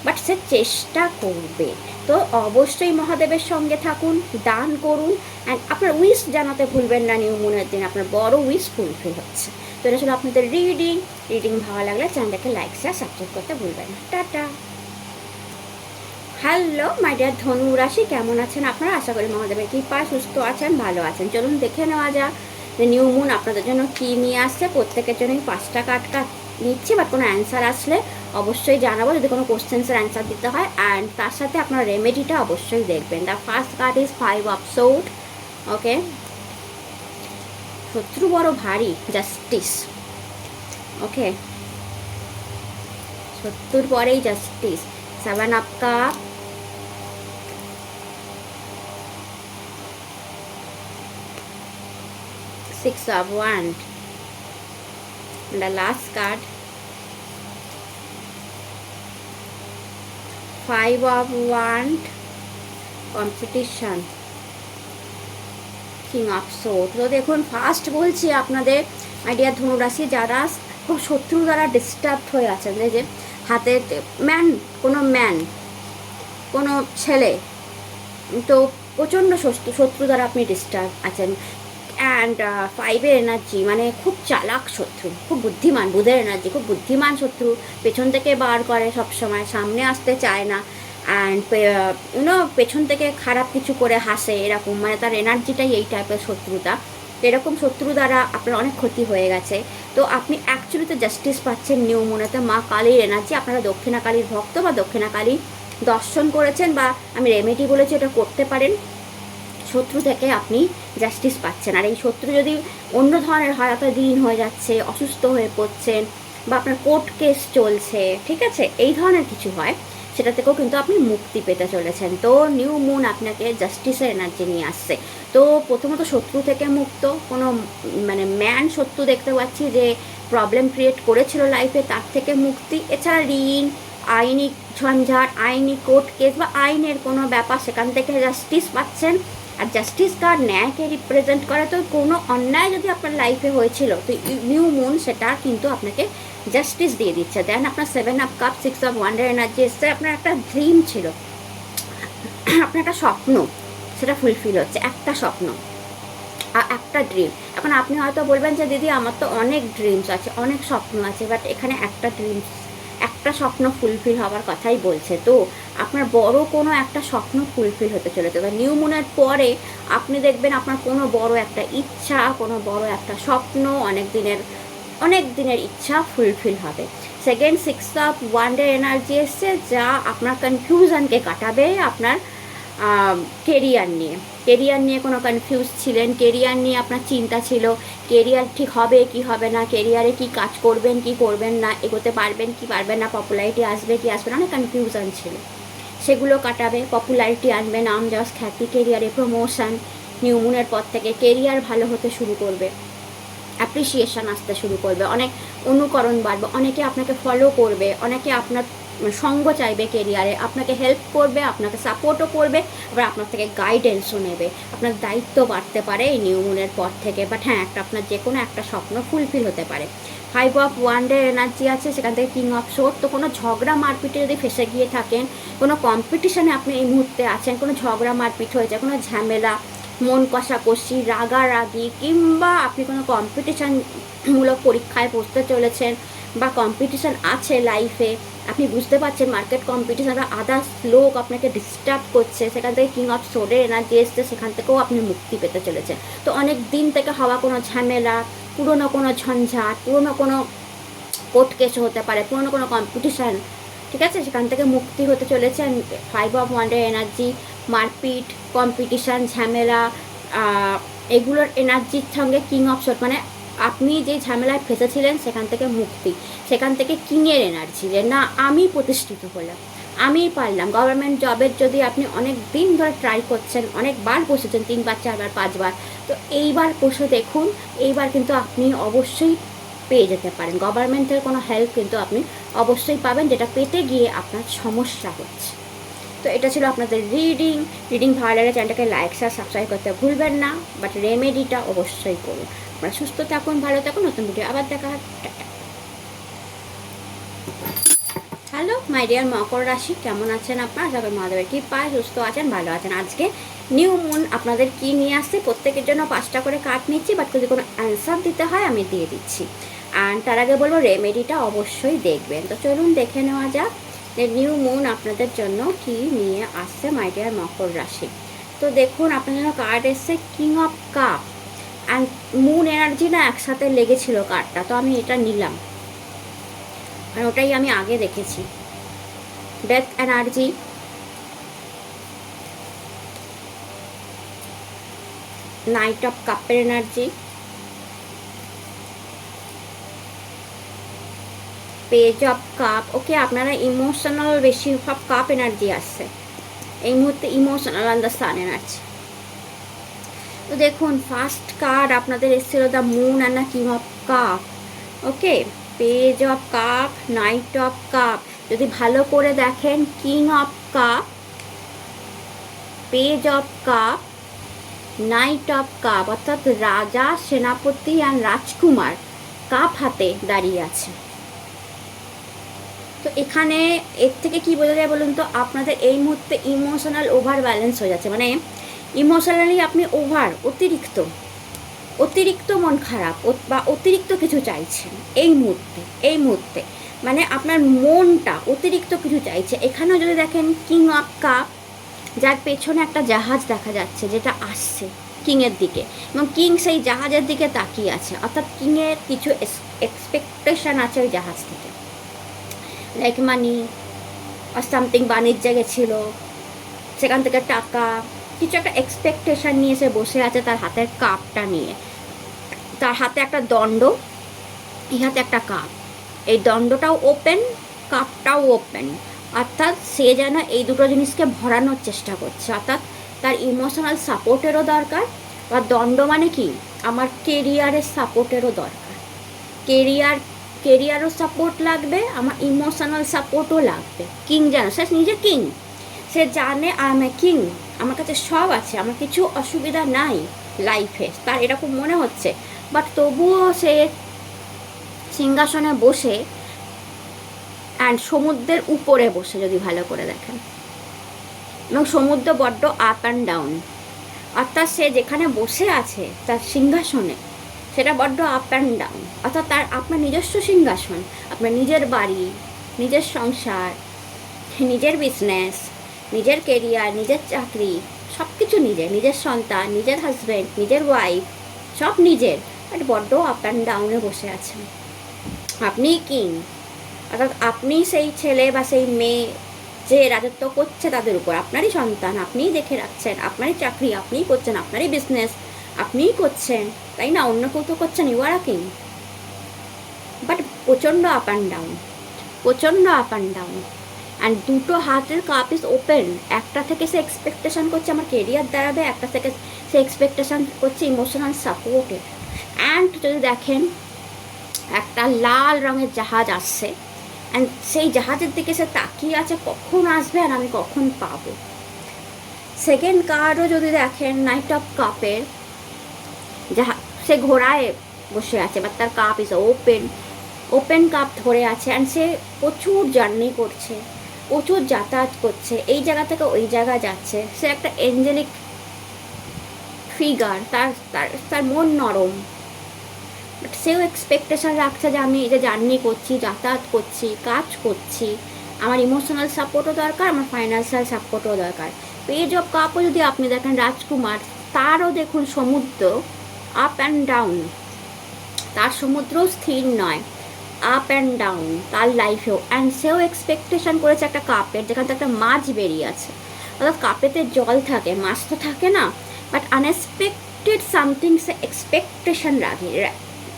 বাট সে চেষ্টা করবে। তো অবশ্যই মহাদেবের সঙ্গে থাকুন, দান করুন, অ্যান্ড আপনার উইশ জানাতে ভুলবেন না নিউ মুনের দিন আপনার বড় উইশ ফুলফিল হচ্ছে। তো এটা ছিল আপনাদের রিডিং ভালো লাগলে চ্যানেলটাকে লাইক শেয়ার সাবস্ক্রাইব করতে ভুলবেন না। টাটা। হ্যালো মাই ডিয়ার ধনু রাশি, কেমন আছেন আপনারা? আশা করি মহাদেবের কৃপায় সুস্থ আছেন, ভালো আছেন। চলুন দেখে নেওয়া যাক যে নিউ মুন আপনাদের জন্য কী নিয়ে আসছে। প্রত্যেকের জন্যই 5টা কার্ড নিচ্ছি, বাট কোনো অ্যান্সার আসলে অবশ্যই জানাবো, যদি কোনো কোশ্চেন্সের অ্যান্সার দিতে হয়। অ্যান্ড তার সাথে আপনার রেমেডিটা অবশ্যই দেখবেন। The first card is 5 of sword. Okay, শত্রু বড় ভারী, জাস্টিস। ওকে, শত্রুর পরেই justice. 7 of cup, 6 of wands, and the last card 5 of wands, competition, King of swords। তো দেখুন, ফার্স্ট বলছি আপনাদের আইডিয়া ধনুরাশি যারা খুব শত্রু দ্বারা ডিস্টার্ব হয়ে আছেন, যে হাতে ম্যান কোনো ছেলে তো প্রচণ্ড শত্রু দ্বারা আপনি ডিস্টার্ব আছেন। অ্যান্ড ফাইভের এনার্জি মানে খুব চালাক শত্রু, খুব বুদ্ধিমান, বুধের এনার্জি খুব বুদ্ধিমান শত্রু, পেছন থেকে বার করে সবসময়, সামনে আসতে চায় না। অ্যান্ড পেছন থেকে খারাপ কিছু করে হাসে, এরকম মানে তার এনার্জিটাই এই টাইপের শত্রুতা। এরকম শত্রু দ্বারা আপনার অনেক ক্ষতি হয়ে গেছে। তো আপনি অ্যাকচুয়ালিতে জাস্টিস পাচ্ছেন নিউ মুনেতে। মা কালীর এনার্জি, আপনারা দক্ষিণা কালীর ভক্ত বা দক্ষিণা কালী দর্শন করেছেন বা আমি রেমেডি বলেছি, এটা করতে পারেন। শত্রু থেকে আপনি জাস্টিস পাচ্ছেন। আর এই শত্রু যদি অন্য ধরনের হয়, অর্থাৎ দিন হয়ে যাচ্ছে, অসুস্থ হয়ে পড়ছেন বা আপনার কোর্ট কেস চলছে, ঠিক আছে, এই ধরনের কিছু হয়, সেটা থেকেও কিন্তু আপনি মুক্তি পেতে চলেছেন। তো নিউ মুন আপনাকে জাস্টিসের এনার্জি নিয়ে আসছে। তো প্রথমত শত্রু থেকে মুক্ত, কোনো মানে ম্যান শত্রু দেখতে পাচ্ছি যে প্রবলেম ক্রিয়েট করেছিল লাইফে, তার থেকে মুক্তি। এছাড়া ঋণ, আইনি ঝঞ্ঝাট, আইনি কোর্ট কেস বা আইনের কোনো ব্যাপার, সেখান থেকে জাস্টিস পাচ্ছেন। আর জাস্টিস কার্ড ন্যায়কে রিপ্রেজেন্ট করে। তো কোনো অন্যায় যদি আপনার লাইফে হয়েছিল, তো নিউ মুন সেটা কিন্তু আপনাকে জাস্টিস দিয়ে দিচ্ছে। দেন আপনার 7 of cup, 6 of wonder energy এসছে। আপনার একটা ড্রিম ছিল, আপনার একটা স্বপ্ন, সেটা ফুলফিল হচ্ছে। একটা স্বপ্ন আর একটা ড্রিম। এখন আপনি হয়তো বলবেন যে দিদি আমার তো অনেক ড্রিমস আছে, অনেক স্বপ্ন আছে, বাট এখানে একটা স্বপ্ন ফুলফিল হওয়ার কথাই বলছে। তো আপনার বড় কোনো একটা স্বপ্ন ফুলফিল হতে চলেছে। তো নিউ মুনের পরে আপনি দেখবেন আপনার কোনো বড় একটা ইচ্ছা, কোনো বড় একটা স্বপ্ন, অনেক দিনের ইচ্ছা ফুলফিল হবে। সেকেন্ড 6 অফ ওয়ান্ডার এনার্জি এসছে, যা আপনার কনফিউশনকে কাটাবে। আপনার কেরিয়ার নিয়ে কোনো কনফিউজ ছিলেন, কেরিয়ার নিয়ে আপনার চিন্তা ছিল, কেরিয়ার ঠিক হবে কি হবে না, কেরিয়ারে কি কাজ করবেন কি করবেন না, এগোতে পারবেন কি পারবেন না, পপুলারিটি আসবে কি আসবে না, অনেক কনফিউশন ছিল, সেগুলো কাটাবে। পপুলারিটি আনবে, নাম যশ খ্যাতি, কেরিয়ারে প্রমোশন। নিউ মুনের পর থেকে কেরিয়ার ভালো হতে শুরু করবে, অ্যাপ্রিসিয়েশন আসতে শুরু করবে, অনেক অনুকরণ বাড়বে, অনেকে আপনাকে ফলো করবে, অনেকে আপনার সঙ্গ চাইবে কেরিয়ারে, আপনাকে হেল্প করবে, আপনাকে সাপোর্টও করবে, আবার আপনার থেকে গাইডেন্সও নেবে। আপনার দায়িত্ব বাড়তে পারে এই নিউ মুনের পর থেকে। বাট হ্যাঁ, আপনার যে কোনো একটা স্বপ্ন ফুলফিল হতে পারে। 5 অফ ওয়ান্ডার এনার্জি আছে, সেখান থেকে কিং অফ সোর্ড। তো কোনো ঝগড়া মারপিটে যদি ফেসে গিয়ে থাকেন, কোনো কম্পিটিশনে আপনি এই মুহূর্তে আছেন, কোনো ঝগড়া মারপিট হয়েছে, কোনো ঝামেলা, মন কষাকষি, রাগারাগি, কিংবা আপনি কোনো কম্পিটিশানমূলক পরীক্ষায় বসতে চলেছেন বা কম্পিটিশান আছে লাইফে, আপনি বুঝতে পারছেন মার্কেট কম্পিটিশান বা আদার্স লোক আপনাকে ডিস্টার্ব করছে, সেখান থেকে কিং অফ সোর্ডের এনার্জি এসছে, সেখান থেকেও আপনি মুক্তি পেতে চলেছেন। তো অনেক দিন থেকে হওয়া কোনো ঝামেলা, পুরনো কোনো ঝঞ্ঝাট, পুরনো কোনো কোর্ট কেস হতে পারে, পুরনো কোনো কম্পিটিশান, ঠিক আছে, সেখান থেকে মুক্তি হতে চলেছে। 5 অফ ওয়ান্ডার এনার্জি, মারপিট, কম্পিটিশান, ঝামেলা, এগুলোর এনার্জির সঙ্গে কিং অফ সোর্ড মানে আপনি যে ঝামেলায় ফেসেছিলেন সেখান থেকে মুক্তি, সেখান থেকে কিংয়ের এনার্জি, যে না আমি প্রতিষ্ঠিত হলাম, আমি পারলাম। গভর্নমেন্ট জবের যদি আপনি অনেক দিন ধরে ট্রাই করছেন, অনেকবার বসেছেন, 3বার 4বার 5বার, তো এইবার বসে দেখুন, এইবার কিন্তু আপনি অবশ্যই পেয়ে যেতে পারেন। গভর্নমেন্টের কোনো হেল্প কিন্তু আপনি অবশ্যই পাবেন, যেটা পেতে গিয়ে আপনার সমস্যা হচ্ছে। তো এটা ছিল আপনাদের রিডিং ভালো লাগে চ্যানেলটাকে লাইক শেয়ার সাবস্ক্রাইব করতে ভুলবেন না, বাট রেমেডিটা অবশ্যই করুন। আপনারা সুস্থ থাকুন, ভালো থাকুন, নতুন ভিডিও আবার দেখা হবে। হ্যালো মাই ডিয়ার মকর রাশি, কেমন আছেন আপনারা? সবাই মহাদেবের কৃপায় সুস্থ আছেন, ভালো আছেন। আজকে নিউ মুন আপনাদের কি নিয়ে আসছে, প্রত্যেকের জন্য 5টা করে কার্ড নিচ্ছি, বাট যদি কোনো অ্যান্সার দিতে হয় আমি দিয়ে দিচ্ছি। আর তার আগে বলবো রেমেডিটা অবশ্যই দেখবেন। তো চলুন দেখে নেওয়া যাক যে নিউ মুন আপনাদের জন্য কি নিয়ে আসছে মাই ডিয়ার মকর রাশি। তো দেখুন আপনার জন্য কার্ড এসছে king of cup and moon energy না একসাথে লেগেছিল কার্ডটা, তো আমি এটা নিলাম, আর ওটাই আমি আগে দেখেছি। ডেথ এনার্জি, নাইট অফ কাপের এনার্জি, পেজ অফ কাপ। ওকে, আপনারা ইমোশনাল, বেশি সব কাপ এনার্জি আসছে এই মুহূর্তে, emotional and the sun energy. তো দেখুন ফার্স্ট কার্ড আপনাদের এসেছিল the moon and the king of cup. Okay, page of cup, night of cup. যদি ভালো করে দেখেন, king of cup, page of cup, night of cup, অর্থাৎ রাজা, সেনাপতি অ্যান্ড রাজকুমার কাপ হাতে দাঁড়িয়ে আছে। তো এখানে এর থেকে কি বোঝা যায় বলুন তো, আপনাদের এই মুহূর্তে ইমোশনাল ওভার ব্যালেন্স হয়ে যাচ্ছে, মানে ইমোশনালি আপনি অতিরিক্ত মন খারাপ বা অতিরিক্ত কিছু চাইছেন এই মুহূর্তে মানে আপনার মনটা অতিরিক্ত কিছু চাইছে। এখানেও যদি দেখেন কিং অফ কাপ, যার পেছনে একটা জাহাজ দেখা যাচ্ছে যেটা আসছে কিংয়ের দিকে, এবং কিং সেই জাহাজের দিকে তাকিয়ে আছে, অর্থাৎ কিংয়ের কিছু এক্সপেকটেশন আছে ওই জাহাজ থেকে, লাইক মানি আর সামথিং, বাণিজ্যে গেছিল, সেখান থেকে টাকা, কিছু একটা এক্সপেকটেশন নিয়ে সে বসে আছে তার হাতের কাপটা নিয়ে। তার হাতে একটা দণ্ড, এই হাতে একটা কাপ, এই দণ্ডটাও ওপেন, কাপটাও ওপেন, অর্থাৎ সে যেন এই দুটো জিনিসকে ভরানোর চেষ্টা করছে। অর্থাৎ তার ইমোশনাল সাপোর্টেরও দরকার, বা দণ্ড মানে কি, আমার কেরিয়ারের সাপোর্টেরও দরকার, কেরিয়ারও সাপোর্ট লাগবে, আমার ইমোশনাল সাপোর্টও লাগবে। কিং যেন, সে নিজে কিং, সে জানে আই এম এ কিং, আমার কাছে সব আছে, আমার কিছু অসুবিধা নাই লাইফে, তার এরকম মনে হচ্ছে, বাট তবুও সে সিংহাসনে বসে, অ্যান্ড সমুদ্রের উপরে বসে যদি ভালো করে দেখেন, এবং সমুদ্র বড্ড আপ অ্যান্ড ডাউন, অর্থাৎ সে যেখানে বসে আছে তার সিংহাসনে সেটা বড্ড আপ অ্যান্ড ডাউন, অর্থাৎ তার আপনার নিজস্ব সিংহাসন, আপনার নিজের বাড়ি, নিজের সংসার, নিজের বিজনেস, নিজের কেরিয়ার, নিজের চাকরি, সব কিছু নিজের সন্তান, নিজের হাজব্যান্ড, নিজের ওয়াইফ, সব নিজের, বাট বড্ড আপ অ্যান্ড ডাউনে বসে আছেন। আপনি কিং, অর্থাৎ আপনি সেই ছেলে বা সেই মেয়ে যে রাজত্ব করছে তাদের উপর, আপনারই সন্তান, আপনিই দেখে রাখছেন, আপনারই চাকরি আপনিই করছেন, আপনারই বিজনেস আপনিই করছেন, তাই না? অন্য কেউ তো করছেন, you are a king, but প্রচণ্ড আপ অ্যান্ড ডাউন, অ্যান্ড দুটো হাতের কাপ ইজ ওপেন। একটা থেকে সে এক্সপেকটেশন করছে আমার কেরিয়ার দাঁড়াবে, একটা থেকে সে এক্সপেকটেশন করছে ইমোশনাল সাপোর্টের। অ্যান্ড যদি দেখেন একটা লাল রঙের জাহাজ আসছে, অ্যান্ড সেই জাহাজের দিকে সে তাকিয়ে আছে কখন আসবে আর আমি কখন পাবো। সেকেন্ড কার্ডও যদি দেখেন নাইট অফ কাপের, সে ঘোড়ায় বসে আছে, বা তার কাপ ইজ ওপেন কাপ ধরে আছে, অ্যান্ড সে প্রচুর জার্নি করছে, প্রচুর যাতায়াত করছে, এই জায়গা থেকে ওই জায়গা যাচ্ছে, সে একটা এঞ্জেলিক ফিগার, তার মন নরম, বাট সেও এক্সপেকটেশন রাখছে যে আমি এই যে জার্নি করছি, যাতায়াত করছি, কাজ করছি, আমার ইমোশনাল সাপোর্টও দরকার, আমার ফাইন্যান্সিয়াল সাপোর্টও দরকার। পেজ অফ কাপও যদি আপনি দেখেন রাজকুমার, তারও দেখুন সমুদ্র আপ অ্যান্ড ডাউন, তার সমুদ্রও স্থির নয়, আপ অ্যান্ড ডাউন তার লাইফেও, অ্যান্ড সেও এক্সপেকটেশন করেছে একটা কাপের, যেখান থেকে একটা মাছ বেরিয়ে আছে, অর্থাৎ কাপেতে জল থাকে, মাছ তো থাকে না, but unexpected something say expectation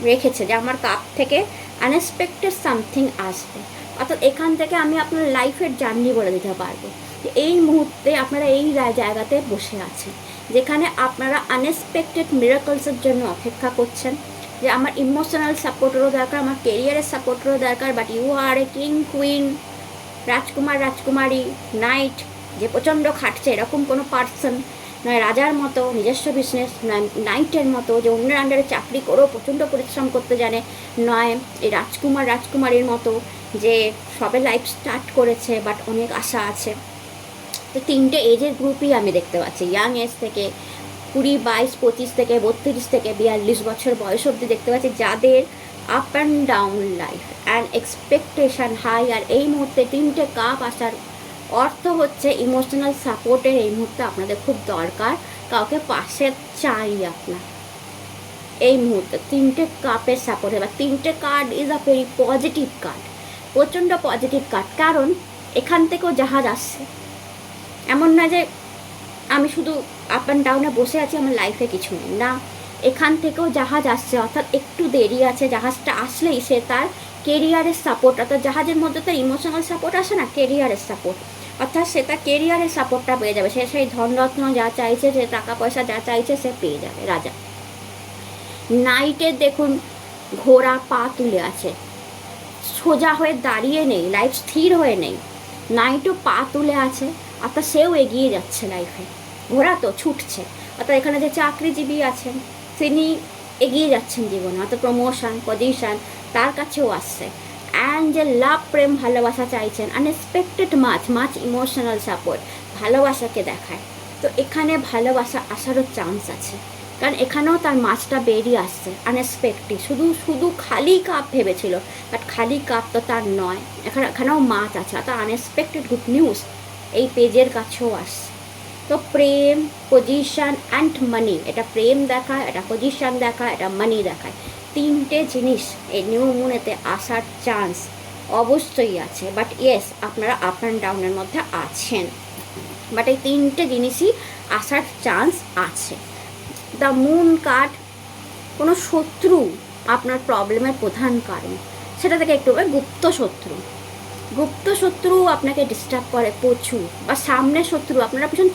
রেখেছে যে আমার কাপ থেকে আনএক্সপেক্টেড সামথিং আসবে। অর্থাৎ এখান থেকে আমি আপনার লাইফের জার্নি বলে দিতে পারবো যে এই মুহূর্তে আপনারা এই জায়গাতে বসে আছেন যেখানে আপনারা আনএক্সপেক্টেড মিরাকলসের জন্য অপেক্ষা করছেন, যে আমার ইমোশনাল সাপোর্টেরও দরকার, আমার কেরিয়ারের সাপোর্টেরও দরকার, but you are a king, queen, রাজকুমার, রাজকুমারী, নাইট, যে প্রচণ্ড খাটছে এরকম কোনো পার্সন নয়, রাজার মতো নিজস্ব বিজনেস নয়, নাইটের মতো যে অন্যের আন্ডারে চাকরি করেও প্রচণ্ড পরিশ্রম করতে জানে নয়, এই রাজকুমারীর মতো যে সবে লাইফ স্টার্ট করেছে বাট অনেক আশা আছে। তো তিনটে এজের গ্রুপই আমি দেখতে পাচ্ছি, ইয়াং এজ থেকে 20, 22, 25 থেকে 32 থেকে 42 বছর বয়স অবধি দেখতে পাচ্ছি, যাদের up and down life and expectation high. আর এই মুহূর্তে তিনটে কাপ আসার অর্থ হচ্ছে ইমোশনাল সাপোর্টের এই মুহূর্তে আপনাদের খুব দরকার, কাউকে পাশে চাই আপনার এই মুহূর্তে। তিনটে কাপের সাপোর্ট, এবার তিনটে card is a very positive card, প্রচণ্ড পজিটিভ কার্ড, কারণ এখান থেকেও জাহাজ আসছে। এমন না যে আমি শুধু আপ অ্যান্ড ডাউনে বসে আছি, আমার লাইফে কিছু নেই, না, এখান থেকেও জাহাজ আসছে, অর্থাৎ একটু দেরি আছে, জাহাজটা আসলেই সে তার কেরিয়ারের সাপোর্ট, অর্থাৎ জাহাজের মধ্যে তার ইমোশনাল সাপোর্ট আসে না, কেরিয়ারের সাপোর্ট, অর্থাৎ সে তার কেরিয়ারের সাপোর্টটা পেয়ে যাবে, সে সেই ধনরত্ন যা চাইছে, যে টাকা পয়সা যা চাইছে সে পেয়ে যাবে। রাজা নাইটের দেখুন ঘোড়া পা তুলে আছে, সোজা হয়ে দাঁড়িয়ে নেই, লাইফ স্থির হয়ে নেই, নাইটও পা তুলে আছে, অর্থাৎ সেও এগিয়ে যাচ্ছে লাইফে, ঘোড়া তো ছুটছে। অর্থাৎ এখানে যে চাকরিজীবী আছেন তিনি এগিয়ে যাচ্ছেন জীবনে, অত প্রমোশন পজিশন তার কাছেও আসছে। অ্যান্ড যে লাভ প্রেম ভালোবাসা চাইছেন, আনএক্সপেক্টেড মাছ ইমোশনাল সাপোর্ট ভালোবাসাকে দেখায়। তো এখানে ভালোবাসা আসারও চান্স আছে, কারণ এখানেও তার মাছটা বেরিয়ে আসছে আনএক্সপেক্টেড। শুধু শুধু খালি কাপ ভেবেছিল, বাট খালি কাপ তো তার নয়, এখানেও মাছ আছে। তো আনএক্সপেক্টেড গুড নিউজ এই পেজের কাছেও আসছে। তো প্রেম, পজিশন অ্যান্ড মানি, এটা প্রেম দেখায়, এটা পজিশন দেখায়, এটা মানি দেখায়। তিনটে জিনিস এই নিউ মুনেতে আসার চান্স অবশ্যই আছে। বাট ইয়েস, আপনারা আপ অ্যান্ড ডাউনের মধ্যে আছেন, বাট এই তিনটে জিনিসই আসার চান্স আছে। দ্য মুন কার্ড, কোনো শত্রু আপনার প্রবলেমের প্রধান কারণ, সেটা থেকে একটু গুপ্ত শত্রু আপনাকে ডিস্টার্ব করে প্রচুর, বা সামনের শত্রু আপনারা ভীষণ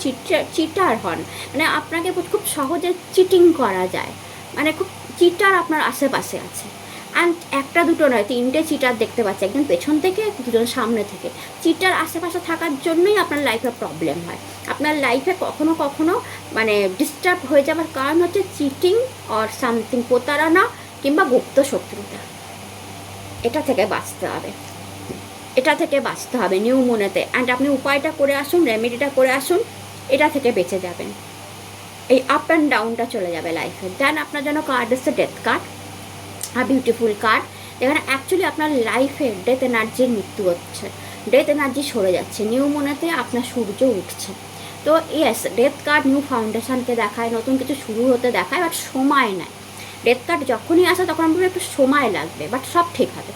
চিটার হন, মানে আপনাকে খুব সহজে চিটিং করা যায়, মানে খুব চিটার আপনার আশেপাশে আছে। অ্যান্ড একটা দুটো নয়, তিনটে চিটার দেখতে পাচ্ছি, একজন পেছন থেকে, দুজন সামনে থেকে। চিটার আশেপাশে থাকার জন্যই আপনার লাইফে প্রবলেম হয়। আপনার লাইফে কখনো কখনো মানে ডিস্টার্ব হয়ে যাওয়ার কারণ হচ্ছে চিটিং অর সামথিং, প্রতারণা কিংবা গুপ্ত শত্রুতা। এটা থেকে বাঁচতে হবে নিউ মুনেতে। অ্যান্ড আপনি উপায়টা করে আসুন, রেমেডিটা করে আসুন, এটা থেকে বেঁচে যাবেন। এই আপ অ্যান্ড ডাউনটা চলে যাবে লাইফে। দেন আপনার জন্য কার্ড এসছে ডেথ কার্ড, আর বিউটিফুল কার্ড, যেখানে অ্যাকচুয়ালি আপনার লাইফে ডেথ এনার্জির মৃত্যু হচ্ছে, ডেথ এনার্জি সরে যাচ্ছে। নিউ মুনেতে আপনার সূর্য উঠছে। তো ইয়েস, ডেথ কার্ড নিউ ফাউন্ডেশনকে দেখায়, নতুন কিছু শুরু হতে দেখায়, বাট সময় নেয়। ডেথ কার্ড যখনই আসে তখন আপনার একটু সময় লাগবে, বাট সব ঠিক হবে,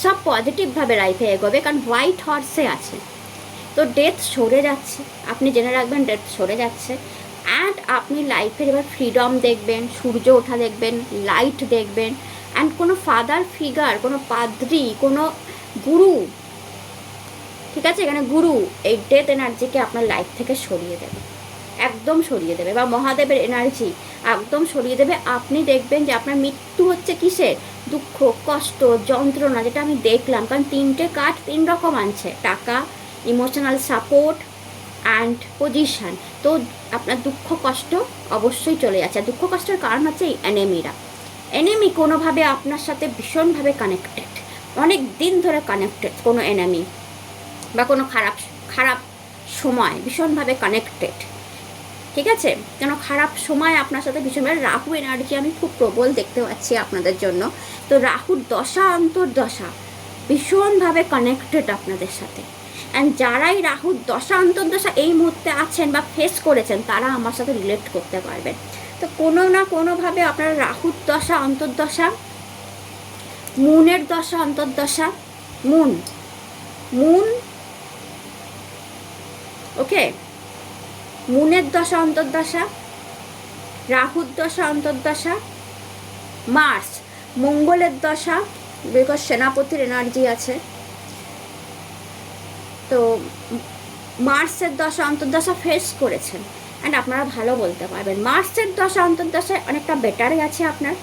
সব পজিটিভভাবে লাইফে এগোবে, কারণ হোয়াইট হর্সে আছে। তো ডেথ সরে যাচ্ছে, আপনি জেনে রাখবেন ডেথ সরে যাচ্ছে। অ্যান্ড আপনি লাইফের এবার ফ্রিডম দেখবেন, সূর্য ওঠা দেখবেন, লাইট দেখবেন। অ্যান্ড কোনো ফাদার ফিগার, কোনো পাদ্রি, কোনো গুরু, ঠিক আছে, এখানে গুরু এই ডেথ এনার্জিকে আপনার লাইফ থেকে সরিয়ে দেবে, একদম সরিয়ে দেবে, বা মহাদেবের এনার্জি একদম সরিয়ে দেবে। আপনি দেখবেন যে আপনার মৃত্যু হচ্ছে কিসের, দুঃখ, কষ্ট, যন্ত্রণা, যেটা আমি দেখলাম, কারণ তিনটে কার্ড তিন রকম আনছে, টাকা, ইমোশনাল সাপোর্ট অ্যান্ড পজিশন। তো আপনার দুঃখ কষ্ট অবশ্যই চলে যাচ্ছে। দুঃখ কষ্টের কারণ হচ্ছে এই এনিমি কোনোভাবে আপনার সাথে ভীষণভাবে কানেক্টেড, অনেক দিন ধরে কানেক্টেড, কোনো এনিমি বা কোনো খারাপ সময় ভীষণভাবে কানেক্টেড, ঠিক আছে। কেন খারাপ সময় আপনার সাথে ভীষণভাবে, রাহু এনার্জি আমি খুব প্রবল দেখতে পাচ্ছি আপনাদের জন্য। তো রাহুর দশা অন্তর্দশা ভীষণভাবে কানেক্টেড আপনাদের সাথে। অ্যান্ড যারাই রাহুর দশা অন্তর্দশা এই মুহূর্তে আছেন বা ফেস করেছেন, তারা আমার সাথে রিলেট করতে পারবেন। তো কোনো না কোনোভাবে আপনার রাহুর দশা অন্তর্দশা, মুনের দশা অন্তর্দশা, মুন ওকে, মুনের দশা অন্তর্দশা, রাহুর দশা অন্তর্দশা, মার্স মঙ্গলের দশা, বিকজ সেনাপতির এনার্জি আছে। তো মার্সের দশা অন্তর্দশা ফেস করেছেন, অ্যান্ড আপনারা ভালো বলতে পারবেন। মার্সের দশা অন্তর্দশায় অনেকটা বেটারই আছে আপনার,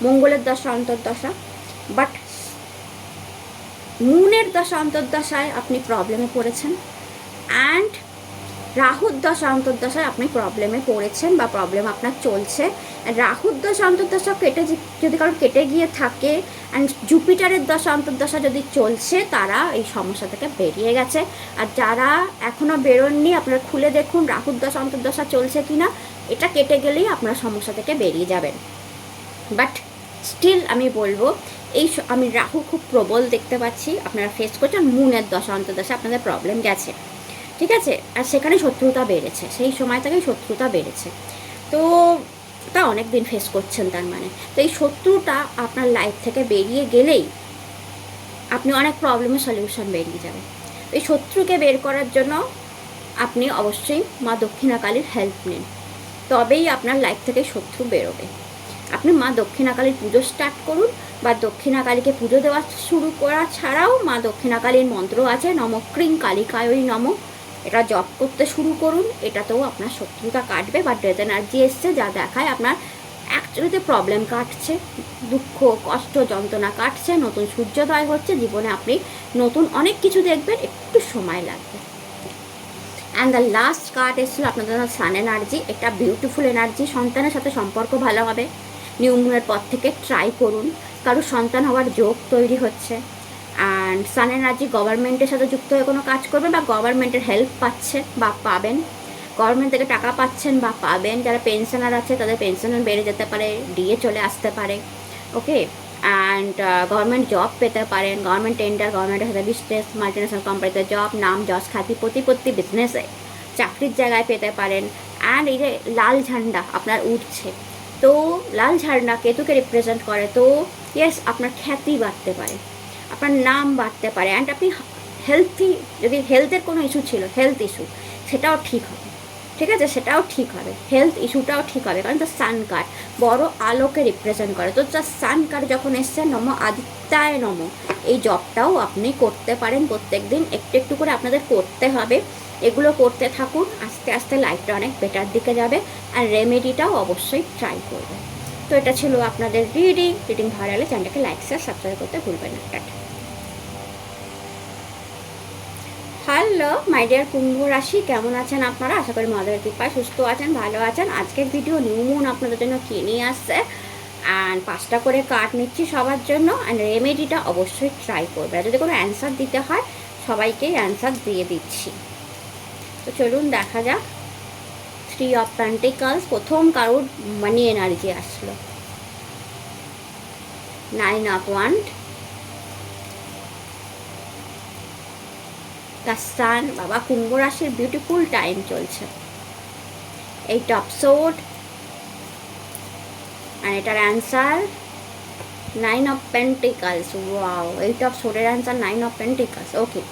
মঙ্গলের দশা অন্তর্দশা। বাট মুনের দশা অন্তর্দশায় আপনি প্রবলেমে পড়েছেন, অ্যান্ড রাহুর দশা অন্তর্দশায় আপনি প্রবলেমে পড়েছেন বা প্রবলেম আপনার চলছে। রাহুর দশা অন্তর্দশা যদি কারো কেটে গিয়ে থাকে, অ্যান্ড জুপিটারের দশা অন্তর্দশা যদি চলছে, তারা এই সমস্যা থেকে বেরিয়ে গেছে। আর যারা এখনও বেরোননি, আপনারা খুলে দেখুন রাহুর দশা অন্তর্দশা চলছে কিনা, এটা কেটে গেলেই আপনারা সমস্যা থেকে বেরিয়ে যাবেন। বাট স্টিল আমি বলবো, আমি রাহু খুব প্রবল দেখতে পাচ্ছি, আপনারা ফেস করছেন। মুনের দশা অন্তর্দশা আপনাদের প্রবলেম গেছে, ঠিক আছে। আর সেখানে শত্রুতা বেড়েছে, সেই সময় থেকেই শত্রুতা বেড়েছে। তো তা অনেক দিন ফেস করছেন তার মানে। তো এই শত্রুটা আপনার লাইফ থেকে বেরিয়ে গেলেই আপনি অনেক প্রবলেমের সলিউশন বেরিয়ে যাবে। এই শত্রুকে বের করার জন্য আপনি অবশ্যই মা দক্ষিণাকালীর হেল্প নিন, তবেই আপনার লাইফ থেকে শত্রু বেরোবে। আপনি মা দক্ষিণাকালীর পুজো স্টার্ট করুন, বা দক্ষিণাকালীকে পুজো দেওয়া শুরু করা ছাড়াও মা দক্ষিণাকালীর মন্ত্র আছে, নমক্রিং কালিকায়ই নম, এটা জপ করতে শুরু করুন। এটাতেও আপনার শত্রুতা কাটবে। বা ডেথ এনার্জি এসছে, যা দেখায় আপনার অ্যাকচুয়ালিতে প্রবলেম কাটছে, দুঃখ কষ্ট যন্ত্রণা কাটছে, নতুন সূর্যোদয় হচ্ছে জীবনে, আপনি নতুন অনেক কিছু দেখবেন, একটু সময় লাগবে। অ্যান্ড দ্য লাস্ট কার্ড এসেছিল আপনাদের সান এনার্জি, এটা বিউটিফুল এনার্জি। সন্তানের সাথে সম্পর্ক ভালো হবে, নিউ মুনের পর থেকে ট্রাই করুন। কারো সন্তান হওয়ার যোগ তৈরি হচ্ছে। অ্যান্ড সান এনার্জি গভর্নমেন্টের সাথে যুক্ত হয়ে কোনো কাজ করবেন বা গভর্নমেন্টের হেল্প পাচ্ছে বা পাবেন, গভর্নমেন্ট থেকে টাকা পাচ্ছেন বা পাবেন। যারা পেনশনার আছে তাদের পেনশনার বেড়ে যেতে পারে, ডিএ চলে আসতে পারে। ওকে, অ্যান্ড গভর্নমেন্ট জব পেতে পারেন, গভর্নমেন্ট টেন্ডার, গভর্নমেন্টের সাথে বিজনেস, মাল্টিন্যাশনাল কোম্পানিতে জব, নাম যশ খ্যাতি প্রতিপত্তি বিজনেসে চাকরির জায়গায় পেতে পারেন। অ্যান্ড এই যে লাল ঝান্ডা আপনার উঠছে, তো লাল ঝান্ডা কেতুকে রিপ্রেজেন্ট করে, তো ইয়েস আপনার খ্যাতি বাড়তে পারে, আপনার নাম বাড়তে পারে। অ্যান্ড আপনি হেলথি, যদি হেলথের কোনো ইস্যু ছিল, হেলথ ইস্যু সেটাও ঠিক হবে, ঠিক আছে, সেটাও ঠিক হবে, হেলথ ইস্যুটাও ঠিক হবে। কারণ তো সান কার্ড বড় আলোকে রিপ্রেজেন্ট করে, তো তার সান কার্ড যখন এসছে নম আদিত্যায় নম, এই জবটাও আপনি করতে পারেন। প্রত্যেক দিন একটু একটু করে আপনাদের করতে হবে, এগুলো করতে থাকুন, আস্তে আস্তে লাইফটা অনেক বেটার দিকে যাবে। আর রেমেডিটাও অবশ্যই ট্রাই করবেন। তো এটা ছিল আপনাদের রিডিং ভালো লাগলে চ্যানেলটাকে লাইক শেয়ার সাবস্ক্রাইব করতে ভুলবেন না। টাটা। হ্যালো মাই ডিয়ার কুম্ভ রাশি, কেমন আছেন আপনারা? আশা করি মহাদেবের কৃপায় সুস্থ আছেন, ভালো আছেন। আজকের ভিডিও নিউ মুন আপনাদের জন্য কি নিয়ে আসছে, অ্যান্ড 5টা করে কার্ড নিচ্ছি সবার জন্য। অ্যান্ড রেমেডিটা অবশ্যই ট্রাই করবে। আর যদি কোনো অ্যান্সার দিতে হয় সবাইকেই অ্যান্সার দিয়ে দিচ্ছি। তো চলুন দেখা যাক। 3 অফ পেন্টিকলস, প্রথম কারোর মানি এনার্জি আসলো। 9 অফ ওয়ান্ড, দ্য সান, বাবা কুম্ভ রাশির বিউটিফুল টাইম চলছে। 8 অফ সোর্ড, আর এটার answer 9 of pentacles. Wow, 8 of সোর্ডের অ্যান্সার 9 অফ পেন্টিকলস। ওকে,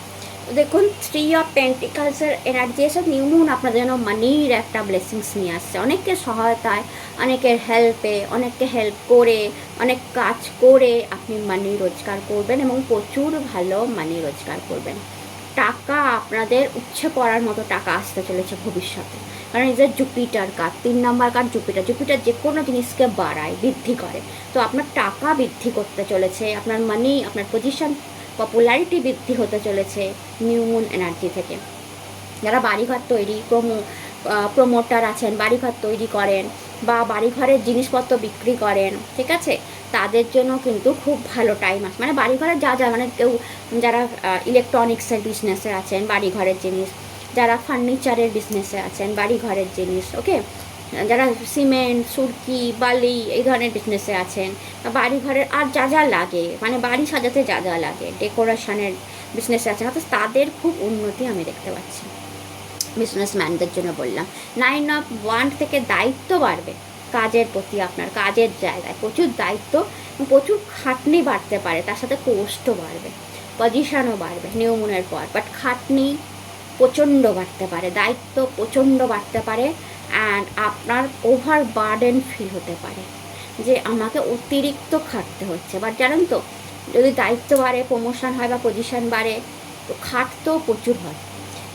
তো দেখুন 3 অফ পেন্টিকলসের এনার্জি এসে নিউ মুন আপনাদের জন্য মানির একটা ব্লেসিংস নিয়ে আসছে। অনেকের সহায়তায়, অনেকের হেল্পে, অনেককে হেল্প করে, অনেক কাজ করে আপনি মানি রোজগার করবেন এবং প্রচুর ভালো মানি রোজগার করবেন। টাকা আপনাদের উচ্ছে পড়ার মতো টাকা আসতে চলেছে ভবিষ্যতে। কারণ এই যে Jupiter card, 3 number card Jupiter, Jupiter যে কোনো জিনিসকে বাড়ায়, বৃদ্ধি করে। তো আপনার টাকা বৃদ্ধি করতে চলেছে, আপনার মানি, আপনার পজিশন, পপুলারিটি বৃদ্ধি হতে চলেছে নিউ মুন এনার্জি থেকে। যারা বাড়িঘর তৈরি, প্রমোটার আছেন, বাড়িঘর তৈরি করেন বা বাড়িঘরের জিনিসপত্র বিক্রি করেন, ঠিক আছে, তাদের জন্য কিন্তু খুব ভালো টাইম আসে। মানে বাড়িঘরের যা যা, মানে কেউ যারা ইলেকট্রনিক্সের বিজনেসে আছেন, বাড়িঘরের জিনিস, যারা ফার্নিচারের বিজনেসে আছেন, বাড়িঘরের জিনিস, ওকে, যারা সিমেন্ট, সুরকি, বালি এই ধরনের বিজনেসে আছেন, বাড়িঘরের আর যা যা লাগে, মানে বাড়ি সাজাতে যা যা লাগে, ডেকোরেশনের বিজনেসে আছেন, অর্থাৎ তাদের খুব উন্নতি আমি দেখতে পাচ্ছি। বিজনেসম্যানদের জন্য বললাম। 9 অফ ওয়ান্ড থেকে দায়িত্ব বাড়বে কাজের প্রতি, আপনার কাজের জায়গায় প্রচুর দায়িত্ব, প্রচুর খাটনি বাড়তে পারে, তার সাথে পোস্টও বাড়বে, পজিশনও বাড়বে নিউ মুনের পর। বাট খাটনি প্রচণ্ড বাড়তে পারে, দায়িত্ব প্রচণ্ড বাড়তে পারে, অ্যান্ড আপনার ওভার বার্ডেন ফিল হতে পারে যে আমাকে অতিরিক্ত খাটতে হচ্ছে। বাট জানেন তো, যদি দায়িত্ব বাড়ে, প্রমোশন হয় বা পজিশন বাড়ে, তো খাটতেও প্রচুর হয়।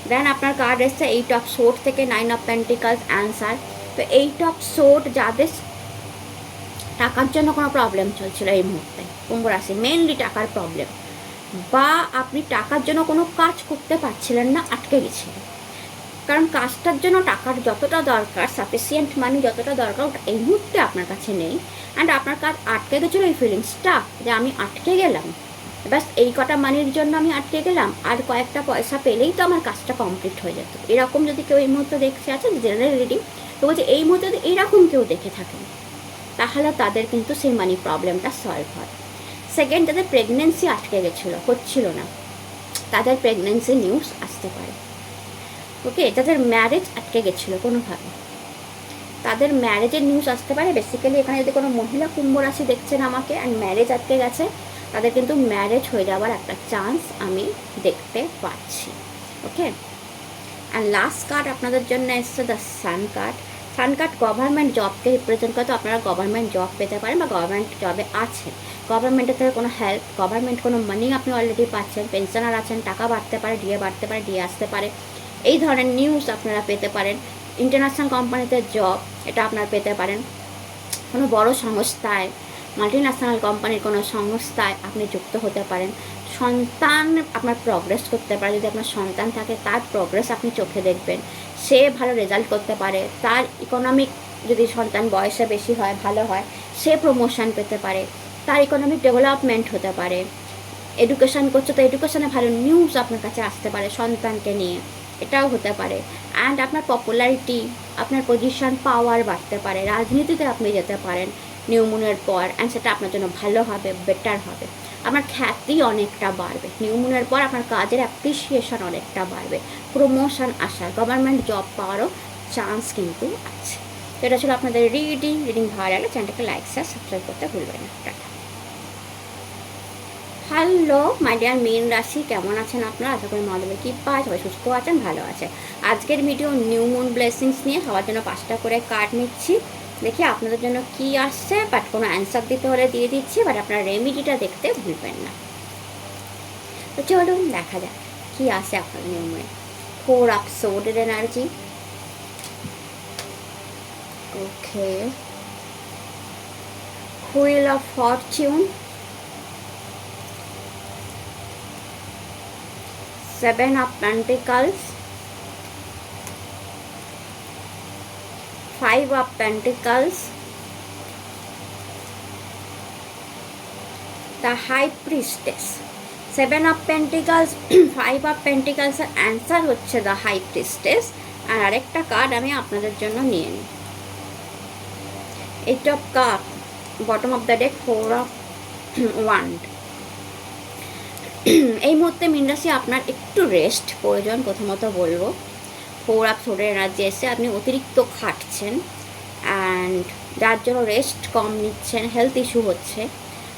দেন আপনার কার্ড এসছে 8 অফ সোর্ড থেকে 9 অফ পেন্টিকলস অ্যান্সার। তো 8 অফ সোর্ড, যাদের টাকার জন্য কোনো প্রবলেম চলছিল এই মুহূর্তে, কুম্ভ রাশি মেনলি টাকার প্রবলেম, বা আপনি টাকার জন্য কোনো কাজ করতে পারছিলেন না, আটকে গেছিলেন। কারণ কাজটার জন্য টাকার যতটা দরকার, সাফিসিয়েন্ট মানি যতটা দরকার, ওটা এই মুহূর্তে আপনার কাছে নেই। অ্যান্ড আপনার কাজ আটকে গেছিলো, এই ফিলিংসটা যে আমি আটকে গেলাম, ব্যাস এই কটা মানির জন্য আমি আটকে গেলাম, আর কয়েকটা পয়সা পেলেই তো আমার কাজটা কমপ্লিট হয়ে যেত। এরকম যদি কেউ এই মুহূর্তে দেখতে আছেন, জেনারেল রিডিং, তো বলছে এই মুহূর্তে যদি এইরকম কেউ দেখে থাকেন, তাহলে তাদের কিন্তু সেই মানি প্রবলেমটা সলভ হয়। সেকেন্ড, যাদের প্রেগনেন্সি আটকে গেছিলো, হচ্ছিল না, তাদের প্রেগনেন্সি নিউজ আসতে পারে। ওকে, যাদের ম্যারেজ আটকে গেছিলো কোনোভাবে, তাদের ম্যারেজের নিউজ আসতে পারে। বেসিক্যালি এখানে যদি কোনো মহিলা কুম্ভ রাশি দেখছেন আমাকে, অ্যান্ড ম্যারেজ আটকে গেছে, তাদের কিন্তু ম্যারেজ হয়ে যাওয়ার একটা চান্স আমি দেখতে পাচ্ছি। ওকে, অ্যান্ড লাস্ট কার্ড আপনাদের জন্য এসছে the sun card. Sun card government জবকে রিপ্রেজেন্ট করে, তো আপনারা গভর্নমেন্ট জব পেতে পারেন বা গভর্নমেন্ট জবে আছেন, গভর্নমেন্টের থেকে কোনো হেল্প, গভর্নমেন্ট কোনো মানি আপনি অলরেডি পাচ্ছেন, পেনশনার আছেন, টাকা বাড়তে পারে, ডিএ বাড়তে পারে, ডিএ আসতে পারে, এই ধরনের নিউজ আপনারা পেতে পারেন। ইন্টারন্যাশনাল কোম্পানিতে জব, এটা আপনারা পেতে পারেন। কোনো বড় সংস্থায়, মাল্টিন্যাশনাল কোম্পানির কোনো সংস্থায় আপনি যুক্ত হতে পারেন। সন্তান আপনার প্রগ্রেস করতে পারে, যদি আপনার সন্তান থাকে তার প্রগ্রেস আপনি চোখে দেখবেন, সে ভালো রেজাল্ট করতে পারে, তার ইকোনমিক যদি সন্তান বয়সে বেশি হয়, ভালো হয়, সে প্রমোশন পেতে পারে, তার ইকোনমিক ডেভেলপমেন্ট হতে পারে। এডুকেশন করছে তো এডুকেশনে ভালো নিউজ আপনার কাছে আসতে পারে সন্তানকে নিয়ে, এটাও হতে পারে। অ্যান্ড আপনার পপুলারিটি, আপনার পজিশন, পাওয়ার বাড়তে পারে, রাজনীতিতে আপনি যেতে পারেন নিউ মুনের পর, অ্যান্ড সেটা আপনার জন্য ভালো হবে, বেটার হবে। আপনার খ্যাতি অনেকটা বাড়বে নিউ মুনের পর, আপনার কাজের অ্যাপ্রিসিয়েশন অনেকটা বাড়বে, প্রমোশন আসার, গভর্নমেন্ট জব পাওয়ারও চান্স কিন্তু আছে। তো এটা ছিল আপনাদের রিডিং ভালো লাগলে চ্যানেলটাকে লাইক শেয়ার সাবস্ক্রাইব করতে ভুলবেন না। টাটা। হ্যালো মাই ডিয়ার মীন রাশি, কেমন আছেন আপনারা? আশা করি মহাদেবের কৃপা সবাই সুস্থ আছেন, ভালো আছে। আজকের ভিডিও নিউ মুন ব্লেসিংস নিয়ে সবার জন্য 5টা করে কার্ড নিচ্ছি। দেখি আপনাদের জন্য কি আসছে, বাট কোনো অ্যান্সার দিতে হলে দিয়ে দিচ্ছি, বাট আপনার রেমিডিটা দেখতে ভুলবেন না। তো চলুন দেখা যাক কি আসে আপনাদের নিউ মুনে। 4 অফ সোর্ডের energy, okay, wheel of fortune, 7 of Pentacles, 5 of Pentacles, the High Priestess, 7 of Pentacles, 5 of Pentacles এর অ্যান্সার হচ্ছে the High Priestess। আর আরেকটা কার্ড আমি আপনাদের জন্য নিয়ে নিই, 8 of Cup, bottom of the deck 4 of Wand। এই মুহূর্তে মীন রাশি আপনার একটু রেস্ট প্রয়োজন, প্রথমত বলবো। 4 অফ সোর্ডের এনার্জি এসে আপনি অতিরিক্ত খাটছেন, অ্যান্ড যার জন্য রেস্ট কম নিচ্ছেন, হেলথ ইস্যু হচ্ছে।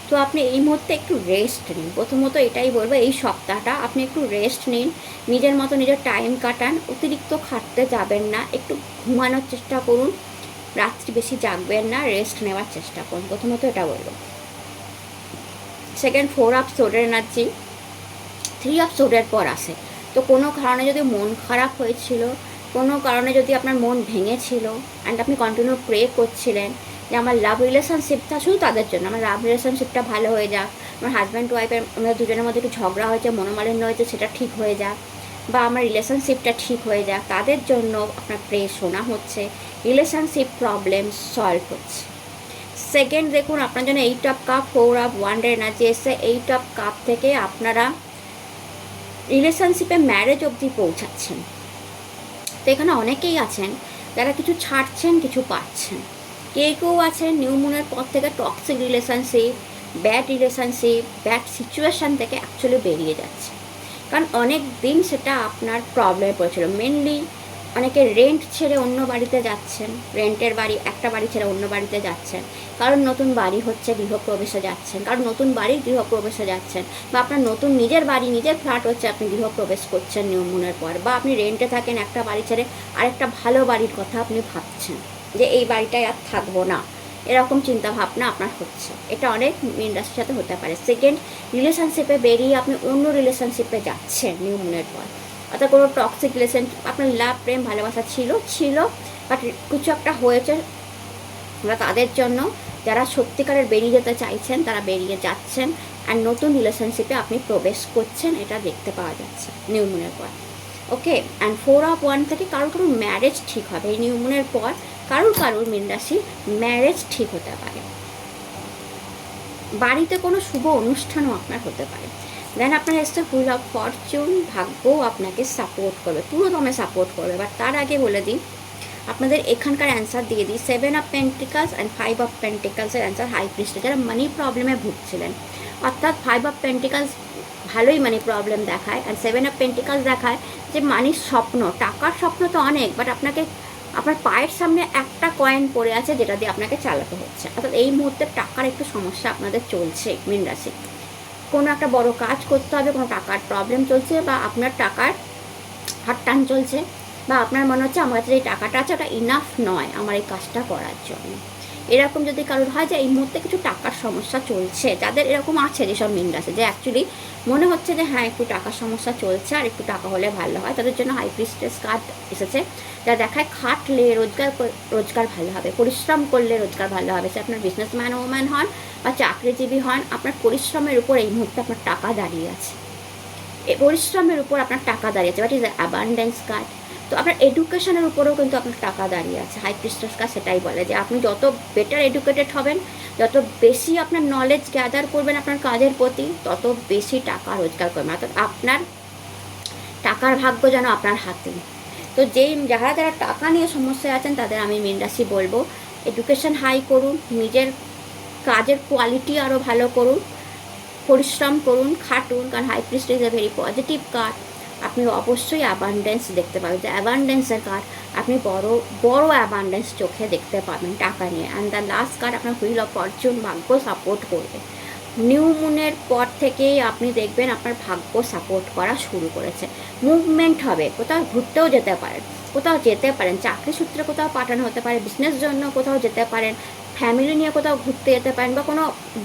তো আপনি এই মুহূর্তে একটু রেস্ট নিন, প্রথমত এটাই বলবো। এই সপ্তাহটা আপনি একটু রেস্ট নিন, নিজের মতো নিজের টাইম কাটান, অতিরিক্ত খাটতে যাবেন না, একটু ঘুমানোর চেষ্টা করুন, রাত্রি বেশি জাগবেন না, রেস্ট নেওয়ার চেষ্টা করুন, প্রথমত এটা বলবো। সেকেন্ড, 4 অফ সোর্ডের এনার্জি 3 অফ সোর্ডের পর আসে। তো কোনো কারণে যদি মন খারাপ হয়েছিল, কোনো কারণে যদি আপনার মন ভেঙেছিল, অ্যান্ড আপনি কন্টিনিউ প্রে করছিলেন যে আমার লাভ রিলেশনশিপটা, শুধু তাদের জন্য আমার লাভ রিলেশনশিপটা ভালো হয়ে যাক, আমার হাজব্যান্ড ওয়াইফের আমাদের দুজনের মধ্যে একটু ঝগড়া হয়েছে, মনোমালিন্য হয়েছে, সেটা ঠিক হয়ে যাক, বা আমার রিলেশনশিপটা ঠিক হয়ে যাক, তাদের জন্য আপনার প্রে শোনা হচ্ছে, রিলেশনশিপ প্রবলেম সলভ হচ্ছে। সেকেন্ড, দেখুন আপনার জন্য 8 অফ কাপ, 4 অফ ওয়ান্ডের এনার্জি এসে 8 অফ কাপ থেকে আপনারা রিলেশনশিপে ম্যারেজ অবধি পৌঁছাচ্ছেন। তো এখানে অনেকেই আছেন যারা কিছু ছাড়ছেন, কিছু পাচ্ছেন। কেউ আছেন নিউ মুনের পর থেকে toxic relationship, bad relationship, bad situation থেকে অ্যাকচুয়ালি বেরিয়ে যাচ্ছে, কারণ অনেক দিন সেটা আপনার প্রবলেমে পড়েছিল। মেনলি অনেকে রেন্ট ছেড়ে অন্য বাড়িতে যাচ্ছেন, রেন্টের বাড়ি, একটা বাড়ি ছেড়ে অন্য বাড়িতে যাচ্ছেন, কারণ নতুন বাড়ি হচ্ছে গৃহপ্রবেশে যাচ্ছেন, কারণ নতুন বাড়ি গৃহপ্রবেশে যাচ্ছেন, বা আপনার নতুন নিজের বাড়ি, নিজের ফ্ল্যাট হচ্ছে, আপনি গৃহপ্রবেশ করছেন নিউ মুনের পর, বা আপনি রেন্টে থাকেন একটা বাড়ি ছেড়ে আরেকটা ভালো বাড়ির কথা আপনি ভাবছেন যে এই বাড়িটায় আর থাকবো না, এরকম চিন্তা ভাবনা আপনার হচ্ছে। এটা অনেক মীন রাশির সাথে হতে পারে। সেকেন্ড, রিলেশনশিপে বেরিয়ে আপনি অন্য রিলেশনশিপে যাচ্ছেন নিউ মুনের পর, অর্থাৎ কোনো টক্সিক রিলেশন, আপনার লাভ প্রেম ভালোবাসা ছিল বাট কিছু একটা হয়েছে, তাদের জন্য যারা সত্যিকারের বেরিয়ে যেতে চাইছেন তারা বেরিয়ে যাচ্ছেন, আর নতুন রিলেশনশিপে আপনি প্রবেশ করছেন, এটা দেখতে পাওয়া যাচ্ছে নিউ মুনের পর। ওকে, অ্যান্ড 4 অফ ওয়ান থেকে কারোর ম্যারেজ ঠিক হবে এই নিউ মুনের পর, কারোর মীন রাশি ম্যারেজ ঠিক হতে পারে, বাড়িতে কোনো শুভ অনুষ্ঠানও আপনার হতে পারে। দেন আপনার এসছে হুইল অফ ফরচুন, ভাগ্যও আপনাকে সাপোর্ট করবে, পুরোদমে সাপোর্ট করবে। বাট তার আগে বলে দিই, আপনাদের এখানকার অ্যান্সার দিয়ে দিই। 7 অফ পেন্টিকালস অ্যান্ড 5 অফ পেন্টিকালসের অ্যান্সার হাই প্রিস্টে, যারা মানি প্রবলেমে ভুগছিলেন, অর্থাৎ 5 অফ পেন্টিকালস ভালোই মানি প্রবলেম দেখায়, অ্যান্ড 7 অফ পেন্টিকালস দেখায় যে মানির স্বপ্ন, টাকার স্বপ্ন তো অনেক, বাট আপনাকে আপনার পায়ের সামনে একটা কয়েন পড়ে আছে যেটা দিয়ে আপনাকে চালাতে হচ্ছে। অর্থাৎ এই মুহূর্তে টাকার একটু সমস্যা আপনাদের চলছে মীন রাশি, কোনো একটা বড় কাজ করতে হবে, কোনো টাকার প্রবলেম চলছে, বা আপনার টাকার হাতটান চলছে, বা আপনার মনে হচ্ছে আমার কাছে যে টাকাটা আছে ওটা ইনাফ নয় আমার এই কাজটা করার জন্য। এরকম যদি কারোর হয় যে এই মুহূর্তে কিছু টাকার সমস্যা চলছে, যাদের এরকম আছে যেসব মীন রাশি, যে অ্যাকচুয়ালি মনে হচ্ছে যে হ্যাঁ একটু টাকার সমস্যা চলছে আর একটু টাকা হলে ভালো হয়, তাদের জন্য হাই প্রিস্টেস কার্ড এসেছে, যা দেখায় খাটলে রোজগার ভালো হবে, পরিশ্রম করলে রোজগার ভালো হবে। সে আপনার বিজনেসম্যান ওম্যান হন বা চাকরিজীবী হন, আপনার পরিশ্রমের উপর এই মুহূর্তে আপনার টাকা দাঁড়িয়ে আছে। পরিশ্রমের উপর আপনার টাকা দাঁড়িয়েছে, বাট ইজ অ্যাবান্ডেন্স কার্ড। তো আপনার এডুকেশনের উপরেও কিন্তু আপনার টাকা দাঁড়িয়ে আছে। হাই প্রিস্টেস কার্ড সেটাই বলে যে আপনি যত বেটার এডুকেটেড হবেন, যত বেশি আপনার নলেজ গ্যাদার করবেন আপনার কাজের প্রতি, তত বেশি টাকা রোজগার করবেন। অর্থাৎ আপনার টাকার ভাগ্য যেন আপনার হাতে। তো যারা যারা টাকা নিয়ে সমস্যায় আছেন তাদের আমি মীন রাশি বলবো, এডুকেশন হাই করুন, নিজের কাজের কোয়ালিটি আরও ভালো করুন, পরিশ্রম করুন, খাটুন। কারণ high priest is a very positive card. আপনি অবশ্যই অ্যাবান্ডেন্স দেখতে পাবেন, যে অ্যাবান্ডেন্সের কার্ড, আপনি বড় বড় অ্যাবান্ডেন্স চোখে দেখতে পাবেন টাকা নিয়ে। অ্যান্ড দ্য লাস্ট কার্ড আপনার হুইল অফ ফরচুন, ভাগ্য সাপোর্ট করবে। নিউ মুনের পর থেকেই আপনি দেখবেন আপনার ভাগ্য সাপোর্ট করা শুরু করেছে। মুভমেন্ট হবে, কোথাও ঘুরতেও যেতে পারেন, কোথাও যেতে পারেন, চাকরি সূত্রে কোথাও পাঠানো হতে পারে, বিজনেস জন্য কোথাও যেতে পারেন, ফ্যামিলি নিয়ে কোথাও ঘুরতে যেতে পারেন, বা কোনো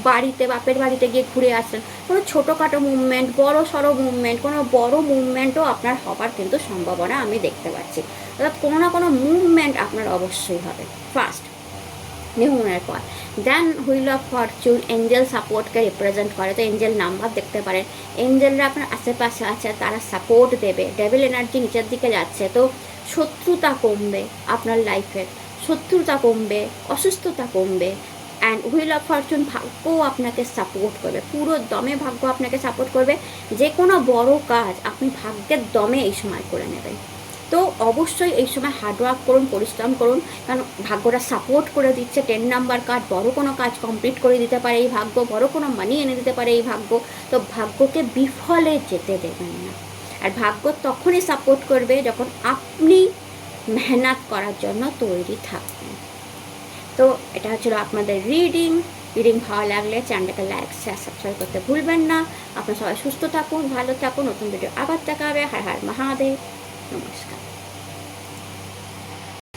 বাড়িতে বাপের বাড়িতে গিয়ে ঘুরে আসলেন। কোনো ছোটোখাটো মুভমেন্ট, বড় সড়ো মুভমেন্ট, কোনো বড় মুভমেন্টও আপনার হবার কিন্তু সম্ভাবনা আমি দেখতে পাচ্ছি। অর্থাৎ কোনো না কোনো মুভমেন্ট আপনার অবশ্যই হবে ফার্স্ট নিউ মুনের পর। Then wheel of fortune angel সাপোর্টকে রিপ্রেজেন্ট করে। তো এঞ্জেল নাম্বার দেখতে পারেন, এঞ্জেলরা আপনার আশেপাশে আছে, তারা সাপোর্ট দেবে। ডেভিল এনার্জি নিচের দিকে যাচ্ছে, তো শত্রুতা কমবে আপনার লাইফের, শত্রুতা কমবে, অসুস্থতা কমবে। অ্যান্ড হুইল অফ ফরচুন ভাগ্যও আপনাকে সাপোর্ট করবে, পুরো দমে ভাগ্য আপনাকে সাপোর্ট করবে। যে কোনো বড় কাজ আপনি ভাগ্যের দমে এই সময় করে নেবেন। তো অবশ্যই এই সময় হার্ডওয়ার্ক করুন, পরিশ্রম করুন, কারণ ভাগ্যটা সাপোর্ট করে দিচ্ছে। 10 নাম্বার কার্ড, বড় কোনো কাজ কমপ্লিট করে দিতে পারে এই ভাগ্য, বড় কোনো মানি এনে দিতে পারে এই ভাগ্য। তো ভাগ্যকে বিফলে যেতে দেবেন না। আর ভাগ্য তখনই সাপোর্ট করবে যখন আপনি মেহনত করার জন্য তৈরি থাকবেন। তো এটা হচ্ছিল আপনাদের রিডিং ভালো লাগলে চ্যানেলটাকে লাইক শেয়ার সাবস্ক্রাইব করতে ভুলবেন না। আপনারা সবাই সুস্থ থাকুন, ভালো থাকুন। নতুন ভিডিও আবার দেখা হবে। হর হর মহাদেব, নমস্কার।